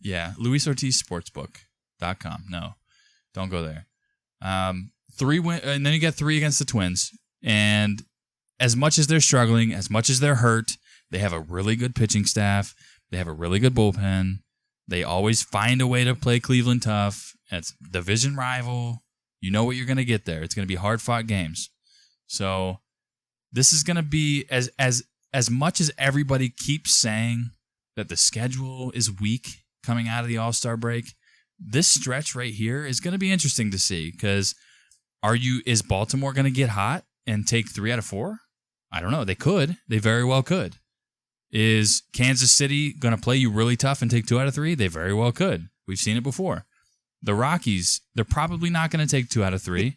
Yeah, Luis Ortiz Sportsbook.com. No, don't go there. 3 win, and then you get 3 against the Twins. And as much as they're struggling, as much as they're hurt, they have a really good pitching staff. They have a really good bullpen. They always find a way to play Cleveland tough. It's division rival. You know what you're going to get there. It's going to be hard-fought games. So this is going to be, as much as everybody keeps saying that the schedule is weak coming out of the All-Star break, this stretch right here is going to be interesting to see because is Baltimore going to get hot and take 3 out of 4? I don't know. They could. They very well could. Is Kansas City going to play you really tough and take 2 out of 3? They very well could. We've seen it before. The Rockies, they're probably not going to take 2 out of 3.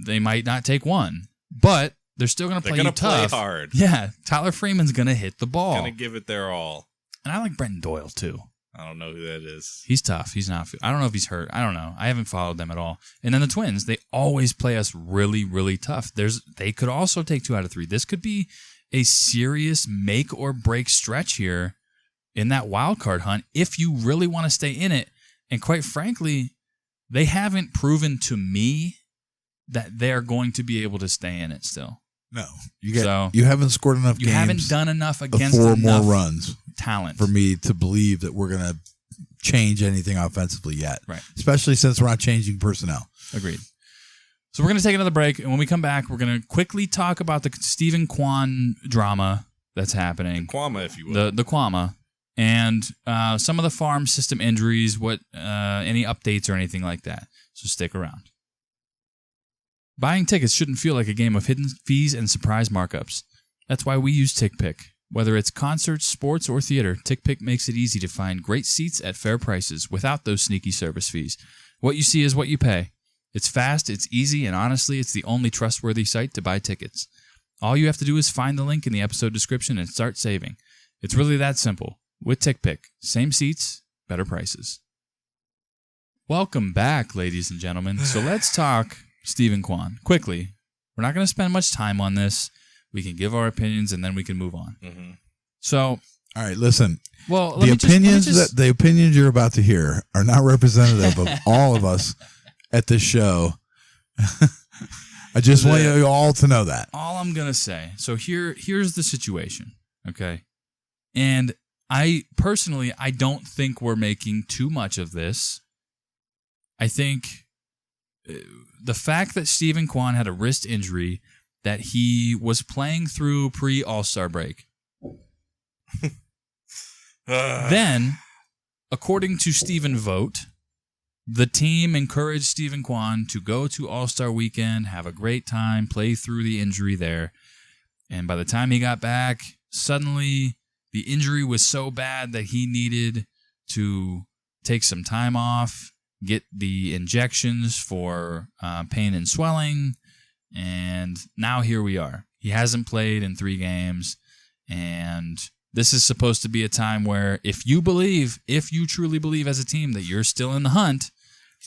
They might not take 1, but they're still going to play you tough. Play hard. Yeah, Tyler Freeman's going to hit the ball. Going to give it their all. And I like Brenton Doyle too. I don't know who that is. He's tough. He's not. I don't know if he's hurt. I don't know. I haven't followed them at all. And then the Twins, they always play us really, really tough. They could also take 2 out of 3. This could be a serious make or break stretch here in that wild card hunt if you really want to stay in it. And quite frankly, they haven't proven to me that they're going to be able to stay in it still. No, you haven't scored enough games. You haven't done enough against 4 enough more runs talent for me to believe that we're going to change anything offensively yet. Right. Especially since we're not changing personnel. Agreed. So we're going to take another break, and when we come back, we're going to quickly talk about the Stephen KWAN drama that's happening. Kwama, if you will. The Kwama. And some of the farm system injuries, any updates or anything like that. So stick around. Buying tickets shouldn't feel like a game of hidden fees and surprise markups. That's why we use TickPick. Whether it's concerts, sports, or theater, TickPick makes it easy to find great seats at fair prices without those sneaky service fees. What you see is what you pay. It's fast, it's easy, and honestly, it's the only trustworthy site to buy tickets. All you have to do is find the link in the episode description and start saving. It's really that simple. With TickPick, same seats, better prices. Welcome back, ladies and gentlemen. So let's talk Stephen KWAN. Quickly, we're not going to spend much time on this. We can give our opinions and then we can move on. Mm-hmm. So, all right, listen. Well, the opinions you're about to hear are not representative of all of us at this show. I just want you all to know that. All I'm going to say. So here's the situation, okay? And I don't think we're making too much of this. I think the fact that Stephen KWAN had a wrist injury that he was playing through pre-All-Star break. Then, according to Stephen Vogt, the team encouraged Stephen KWAN to go to All-Star weekend, have a great time, play through the injury there. And by the time he got back, suddenly the injury was so bad that he needed to take some time off, get the injections for pain and swelling, and now here we are. He hasn't played in 3 games, and this is supposed to be a time where if you truly believe as a team that you're still in the hunt,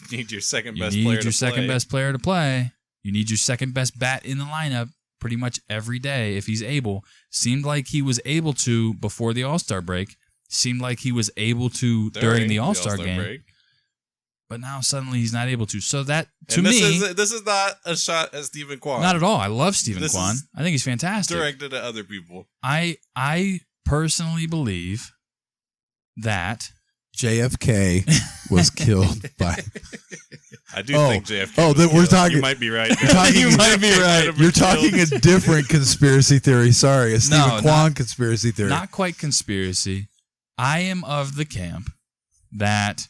you need your second best player to play. You need your second best bat in the lineup pretty much every day if he's able. Seemed like he was able to before the All-Star break. Seemed like he was able to during the All-Star game. Break. But now suddenly he's not able to. So that, to me... This is not a shot at Stephen KWAN. Not at all. I love Stephen KWAN. I think he's fantastic. Directed at other people. I personally believe that... JFK was killed by... I do think JFK we're talking... You might be right. You might be right. You're talking a different conspiracy theory. Sorry, a Stephen KWAN conspiracy theory. Not quite conspiracy. I am of the camp that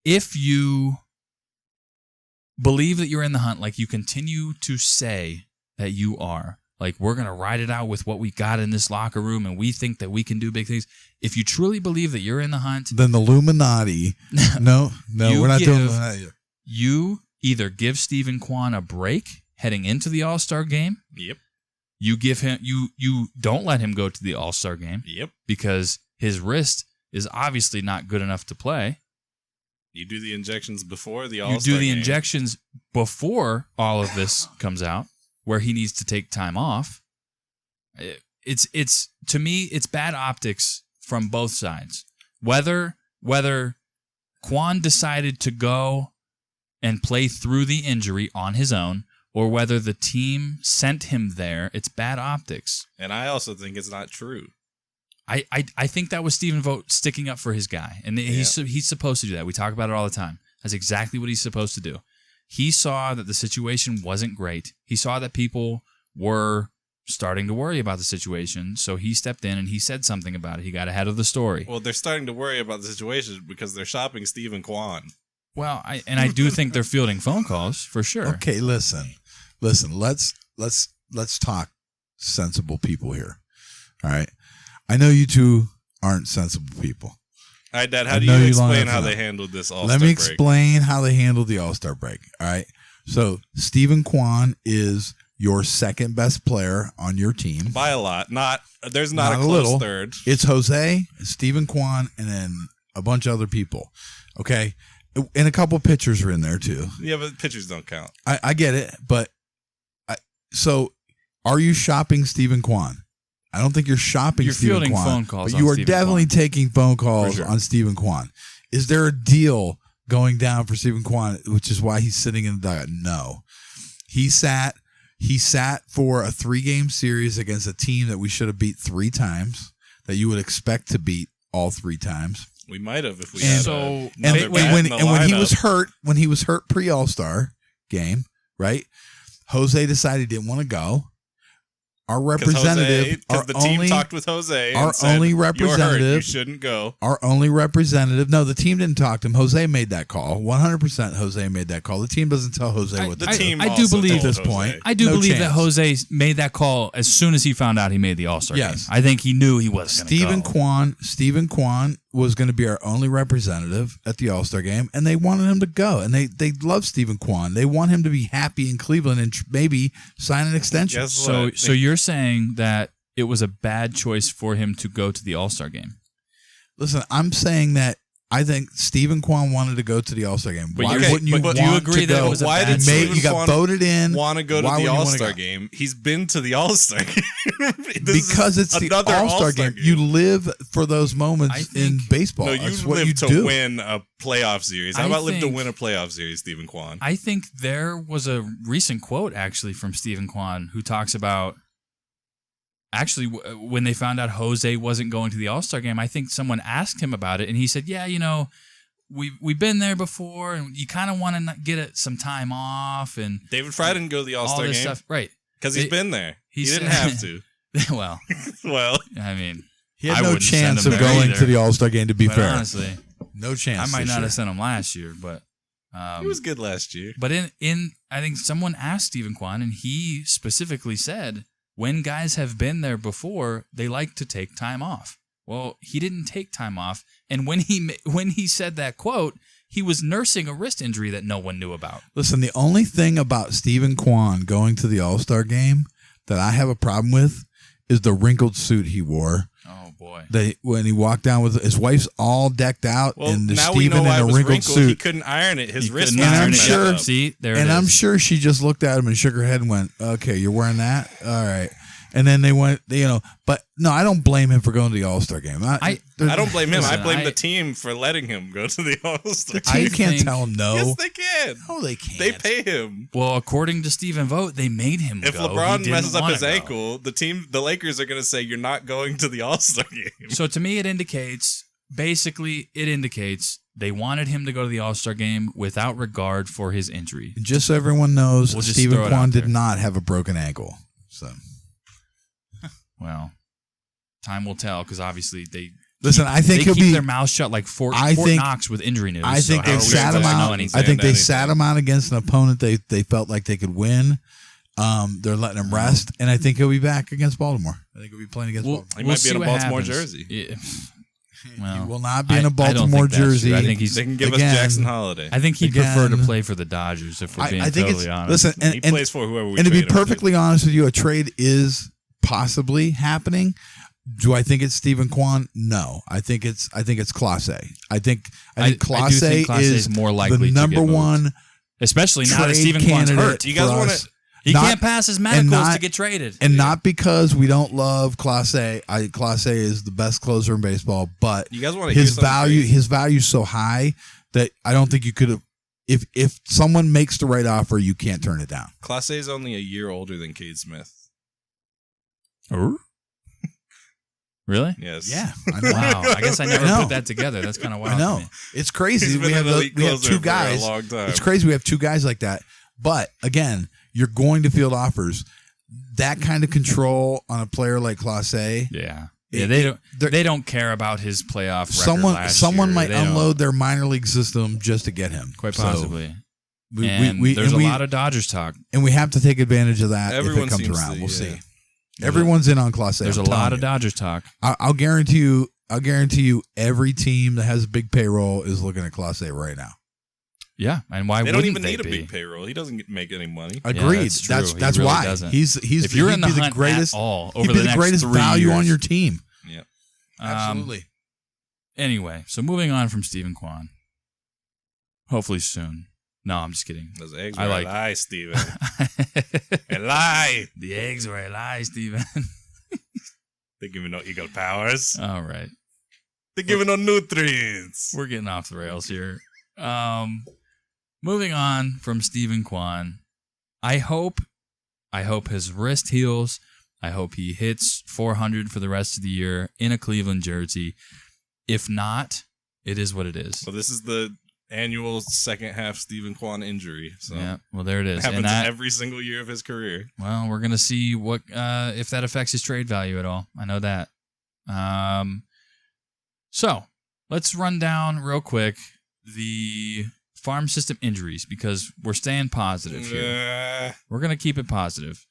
if you believe that you're in the hunt, like you continue to say that you are, like we're going to ride it out with what we got in this locker room and we think that we can do big things. If you truly believe that you're in the hunt... Then the Illuminati... No, we're not doing that. You either give Stephen KWAN a break heading into the All-Star game. Yep. You give him you don't let him go to the All-Star game. Yep. Because his wrist is obviously not good enough to play. You do the injections before the All-Star You do the game. injections before all of this comes out, where he needs to take time off. It's to me, it's bad optics from both sides. Whether KWAN decided to go and play through the injury on his own, or whether the team sent him there, it's bad optics. And I also think it's not true. I think that was Stephen Vogt sticking up for his guy, and he's supposed to do that. We talk about it all the time. That's exactly what he's supposed to do. He saw that the situation wasn't great. He saw that people were starting to worry about the situation, so he stepped in and he said something about it. He got ahead of the story. Well, they're starting to worry about the situation because they're shopping Stephen KWAN. Well, I do think they're fielding phone calls for sure. Okay, listen. Let's talk sensible people here. All right. I know you two aren't sensible people. All right, Dad, how do you explain how they handled this All-Star break? Let me explain how they handled the All-Star break. All right. So Stephen KWAN is your second best player on your team. By a lot. There's not a close third. It's Jose, Stephen KWAN, and then a bunch of other people. Okay. And a couple of pitchers are in there too. Yeah, but pitchers don't count. I get it. But so are you shopping Stephen KWAN? I don't think you're shopping Stephen fielding KWAN, phone calls but you on are Stephen definitely KWAN. taking phone calls Sure. on Stephen KWAN. Is there a deal going down for Stephen KWAN, which is why he's sitting in the dugout? No. He sat for a 3-game series against a team that we should have beat 3 times, that you would expect to beat all 3 times. We might have if we And- had When he was hurt pre-All-Star game, right? Jose decided he didn't want to go. Our representative, because the team talked with Jose. Our and said, only "You're hurt, representative, you shouldn't go." Our only representative. No, the team didn't talk to him. Jose made that call. 100% Jose made that call. The team doesn't tell Jose what to The do. team I do also believe told at this Jose. point. I do No believe chance. that Jose made that call as soon as he found out he made the All-Star Yes. game. I think he knew he was going to go. Stephen KWAN was going to be our only representative at the All-Star game, and they wanted him to go. And they love Stephen KWAN. They want him to be happy in Cleveland and maybe sign an extension. Guess So what? you're saying that it was a bad choice for him to go to the All-Star game? Listen, I'm saying that I think Stephen KWAN wanted to go to the All-Star game. But Why okay, wouldn't you but want do you agree to that it go? was a Why bad did choice? Stephen You got KWAN voted in. want to go to Why the would you wanna All-Star go? game? He's been to the All-Star game. Because it's the another All-Star game. You live for those I moments think- in baseball. No, you That's what live you to do. win a playoff series. How I about live to think- win a playoff series, Stephen KWAN? I think there was a recent quote actually from Stephen KWAN who talks about actually when they found out Jose wasn't going to the All-Star game. I think someone asked him about it, and he said, "Yeah, we've been there before, and you kind of want to get some time off and David Fry didn't go to the all All-Star this game stuff, right?" because he's been there. He didn't said- have to. Well, Well, I mean, He had I no wouldn't send chance him of there going either. to the All-Star game, to be but fair. honestly, No chance. I might this not year. have sent him last year, but he was good last year. But in I think someone asked Stephen KWAN, and he specifically said, when guys have been there before, they like to take time off. Well, he didn't take time off, and when he said that quote, he was nursing a wrist injury that no one knew about. Listen, the only thing about Stephen KWAN going to the All-Star game that I have a problem with is the wrinkled suit he wore. Oh boy! When he walked down with his wife's all decked out, Well, and now we know Stephen why in it a was wrinkled wrinkled. He suit. couldn't iron it. His He wrist couldn't was iron iron it it sure- up. See, there And it I'm is. sure she just looked at him and shook her head and went, "Okay, you're wearing that, all right." And then they went, but no, I don't blame him for going to the All-Star game. I don't blame him. Listen, I blame I- the team for letting him go to the All-Star I game. I can't think- tell him no. Yes, they can. No, they can't. They pay him. Well, according to Stephen Vogt, they made him If go. He LeBron didn't messes up wanna his go. ankle, the Lakers are going to say you're not going to the All-Star game. So to me, it indicates they wanted him to go to the All-Star game without regard for his injury. Just so everyone knows, We'll just Stephen throw it KWAN out did there. not have a broken ankle. So Well, time will tell because obviously they listen, I think they he'll keep be. their mouth shut like Fort I think- Knox with injury news. I think so they how are we sat him supposed to know out. anything? I think they anything. sat him out against an opponent they felt like they could win. They're letting him rest, and I think he'll be back against Baltimore. I think he'll be playing against Baltimore. He might be in a what Baltimore happens. jersey. Yeah. He Well, will not be in I a don't Baltimore think that's jersey. true. I think he's. They can give Again, us Jackson Holiday. I think he'd prefer to Again, play for the Dodgers. If we're being I think totally it's honest. listen, He and plays for whoever we and to be trade him to. perfectly honest with you, a trade is possibly happening. Do I think it's Stephen Kwan? No, I think it's Clase. I think Clase is more likely the number to get moved. one, especially now that trade Stephen Kwan's candidate hurt. You guys for want us. to? He Not- can't pass his and medicals not- to get traded. And not because we don't love Clase. Clase is the best closer in baseball, but You guys want to hear his something value crazy? his value is so high that I don't think you could have. If someone makes the right offer, you can't turn it down. Clase is only a year older than Cade Smith. Really? Yes. Yeah, I know. Wow. I guess I never I know. put that together. That's kind of wild. I know. to me. It's crazy. He's been an elite We have closer two for guys. a long time. It's crazy. We have two guys like that. But again, you're going to field offers. That kind of control on a player like Clase. Yeah. It- Yeah, they're- they don't care about his playoff record Someone last might year. They don't. unload their minor league system just to get him. Quite So possibly. we And there's a lot of Dodgers talk. and we have to take advantage of that Everyone if it comes seems around. to, We'll yeah. see. Everyone's in on Clase. There's I'm a lot telling of you. Dodgers talk. I'll guarantee you. I'll guarantee you. Every team that has a big payroll is looking at Clase right now. Yeah, and why They don't wouldn't even they need a be? big payroll. He doesn't make any money. Agreed. that's true. He That's really why doesn't. he's If you're he'd in the be hunt greatest at all he'd over be the next greatest 3 value years. on your team. Yeah. Absolutely. Anyway, so moving on from Stephen Kwan. Hopefully soon. No, I'm just kidding. Those eggs I were like- a lie, Steven. A lie. The eggs were a lie, Steven. They're giving no eagle powers. All right. They're giving no nutrients. We're getting off the rails here. Moving on from Stephen Kwan. I hope his wrist heals. I hope he hits 400 for the rest of the year in a Cleveland jersey. If not, it is what it is. So this is the annual second half Stephen Kwan injury. So Yeah, well, there it it is. happens And that, every single year of his career. well, we're gonna see what if that affects his trade value at all. I know that. So let's run down real quick the farm system injuries because we're staying positive here. We're gonna keep it positive.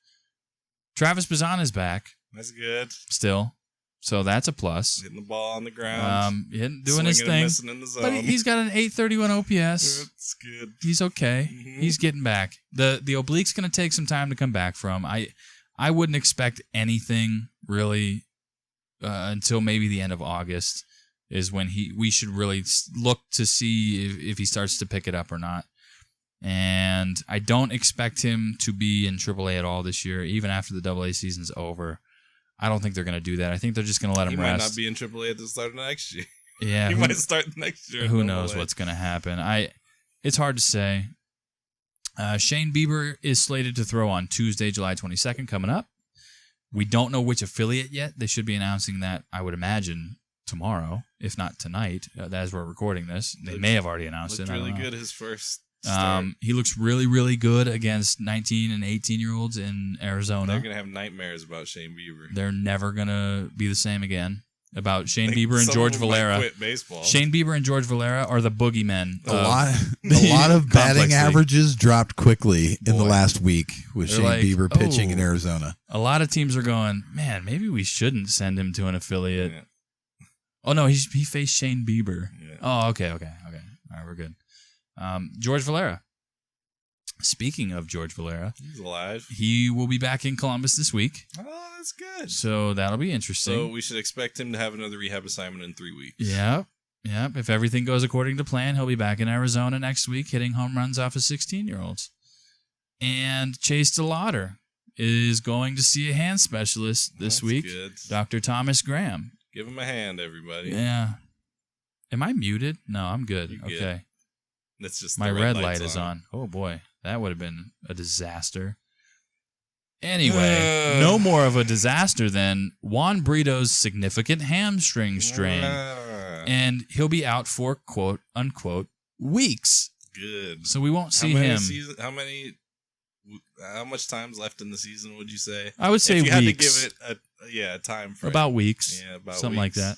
Travis Bazan is back That's good. still, so that's a plus. Hitting the ball on the ground. Doing his swinging and thing, missing in the zone. but he's got an 831 OPS. That's good. He's okay. Mhm. He's getting back. The oblique's going to take some time to come back from. I wouldn't expect anything really until maybe the end of August is when we should really look to see if he starts to pick it up or not. And I don't expect him to be in AAA at all this year, even after the AA season's over. I don't think they're going to do that. I think they're just going to let him He might rest. not be in AAA at the start of next year. Yeah, He who- might start next year. in who knows AA. what's going to happen? It's hard to say. Shane Bieber is slated to throw on Tuesday, July 22nd, coming up. We don't know which affiliate yet. They should be announcing that, I would imagine, tomorrow, if not tonight, as we're recording this. They may have already announced Looked it. I don't really know. good his first start. He looks really, really good against 19 and 18-year-olds in Arizona. They're going to have nightmares about Shane Bieber. They're never going to be the same again. About Shane Like, Bieber and some George of them might Valera. quit baseball. Shane Bieber and George Valera are the boogeymen. A lot of Complex batting league. averages dropped quickly in the Boy. last week with They're Shane like, Bieber pitching in oh. Arizona. A lot of teams are going, man, maybe we shouldn't send him to an affiliate. Yeah. Oh, no, he faced Shane Bieber. Yeah. Oh, okay. All right, we're good. George Valera. Speaking of George Valera, He's alive. he will be back in Columbus this week. Oh, that's good. So that'll be interesting. So we should expect him to have another rehab assignment in 3 weeks. Yep. If everything goes according to plan, he'll be back in Arizona next week hitting home runs off of 16-year-olds. And Chase DeLauder is going to see a hand specialist this That's week, good. Dr. Thomas Graham. Give him a hand, everybody. Yeah. Am I muted? No, I'm good. You're good. Okay. That's just My the red light's light is on. Oh, boy. That would have been a disaster. Anyway, no more of a disaster than Juan Brito's significant hamstring strain. And he'll be out for, quote, unquote, weeks. Good. So we won't see him. How much time's left in the season, would you say? I would say if you weeks. had to give it a time frame. About weeks. Yeah, about something weeks. like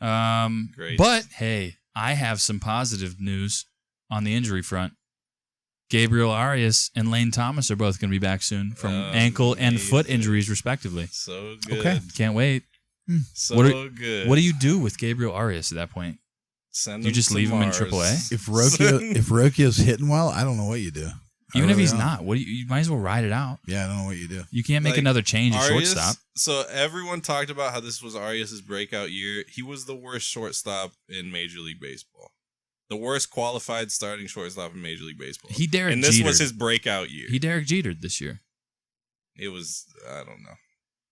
that. Great. But, hey, I have some positive news on the injury front. Gabriel Arias and Lane Thomas are both going to be back soon from ankle and foot Amazing. injuries, respectively. So good. Okay. Can't wait. So good. What do you do with Gabriel Arias at that point? Send You him just to leave him in Mars. AAA? If Rocchio's hitting well, I don't know what you do. Even if he's not, you might as well ride it out. Yeah, I don't know what you do. You can't make another change at shortstop. So everyone talked about how this was Arias' breakout year. He was the worst shortstop in Major League Baseball. The worst qualified starting shortstop in Major League Baseball. And this was his breakout year. He Derek Jetered this year. It was, I don't know.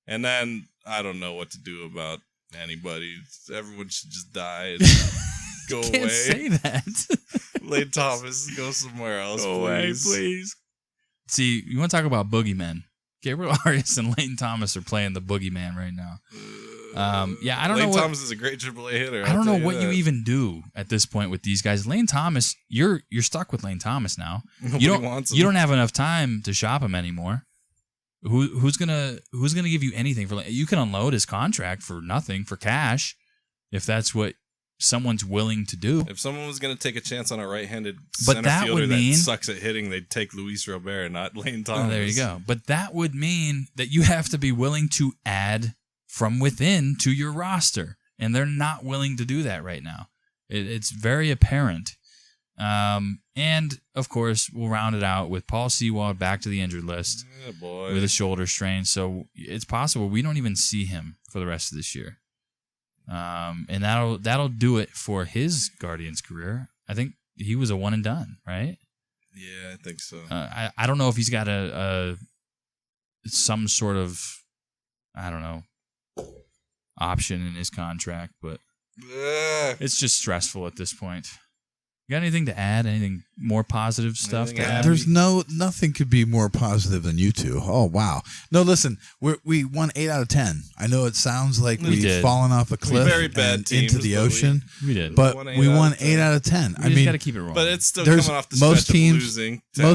And then I don't know what to do about anybody. Everyone should just die and go away. Can't say that. Lane Thomas, go somewhere else, Go away, please. See, you want to talk about boogeymen? Gabriel Arias and Lane Thomas are playing the boogeyman right now. Yeah, I don't know. Lane Thomas is a great AAA hitter. I don't know what you even do at this point with these guys. Lane Thomas, you're stuck with Lane Thomas now. Nobody wants him. You don't have enough time to shop him anymore. Who's gonna give you anything for Lane? You can unload his contract for nothing, for cash, if that's what someone's willing to do. If someone was going to take a chance on a right-handed center fielder that sucks at hitting, they'd take Luis Robert, not Lane Thomas. Oh, there you go. But that would mean that you have to be willing to add from within to your roster, and they're not willing to do that right now. It's very apparent. And, of course, we'll round it out with Paul Sewald back to the injured list with a shoulder strain. So it's possible we don't even see him for the rest of this year. And that'll do it for his Guardians career. I think he was a one and done, right? Yeah, I think so. I don't know if he's got some sort of, I don't know, option in his contract, but it's just stressful at this point. You got anything to add? Anything more positive stuff to add? There's nothing could be more positive than you two. Oh, wow. No, listen, we won 8 out of 10. I know it sounds like we've fallen off a cliff and into the ocean. We did. But we won 8 out of 10. I mean, got to keep it rolling. But it's still coming off the stretch of losing 10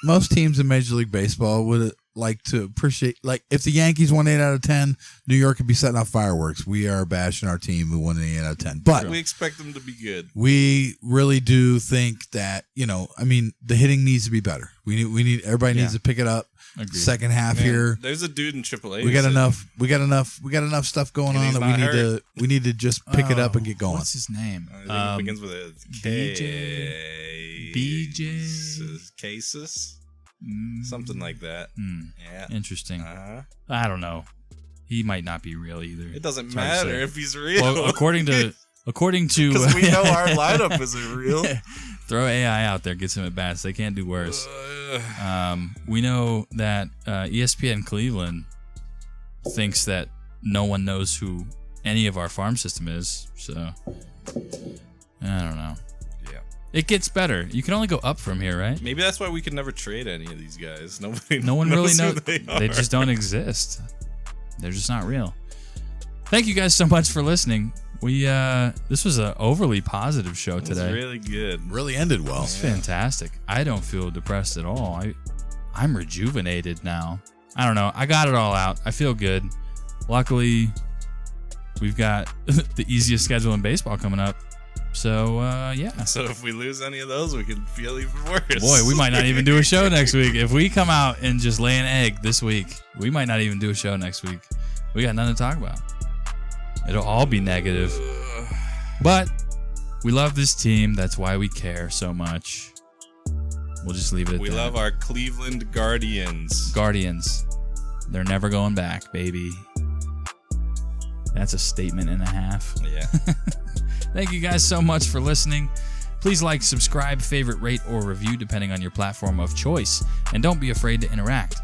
most teams in Major League Baseball would like to appreciate, like, if the Yankees won 8 out of 10, New York could be setting off fireworks. We are bashing our team who won 8 out of 10. But we expect them to be good. We really do think that, I mean, the hitting needs to be better. We need everybody needs to pick it up. Agreed. Second half here. There's a dude in AAA. We got enough stuff going on that we need to just pick it up and get going. What's his name? I think it begins with a K. BJ Cases? Something like that. Yeah. Interesting. I don't know. He might not be real either. It doesn't matter if he's real. Well, according to because we know our lineup isn't real. Throw AI out there, get some at bats. They can't do worse. We know that ESPN Cleveland thinks that no one knows who any of our farm system is. So I don't know. Yeah, it gets better. You can only go up from here, right? Maybe that's why we can never trade any of these guys. No one really knows. They just don't exist. They're just not real. Thank you guys so much for listening. This was an overly positive show today. It was really good. Really ended well. It's fantastic. I don't feel depressed at all. I'm rejuvenated now. I don't know. I got it all out. I feel good. Luckily, we've got the easiest schedule in baseball coming up. So, yeah. So if we lose any of those, we can feel even worse. Boy, we might not even do a show next week. If we come out and just lay an egg this week, we might not even do a show next week. We got nothing to talk about. It'll all be negative. But we love this team. That's why we care so much. We'll just leave it at that. We love our Cleveland Guardians. They're never going back, baby. That's a statement and a half. Yeah. Thank you guys so much for listening. Please like, subscribe, favorite, rate, or review depending on your platform of choice. And don't be afraid to interact.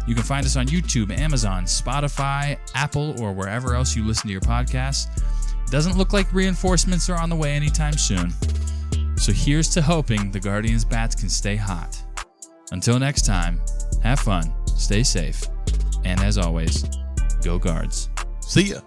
You can find us on YouTube, Amazon, Spotify, Apple, or wherever else you listen to your podcasts. Doesn't look like reinforcements are on the way anytime soon. So here's to hoping the Guardians bats can stay hot. Until next time, have fun, stay safe, and as always, go Guards. See ya.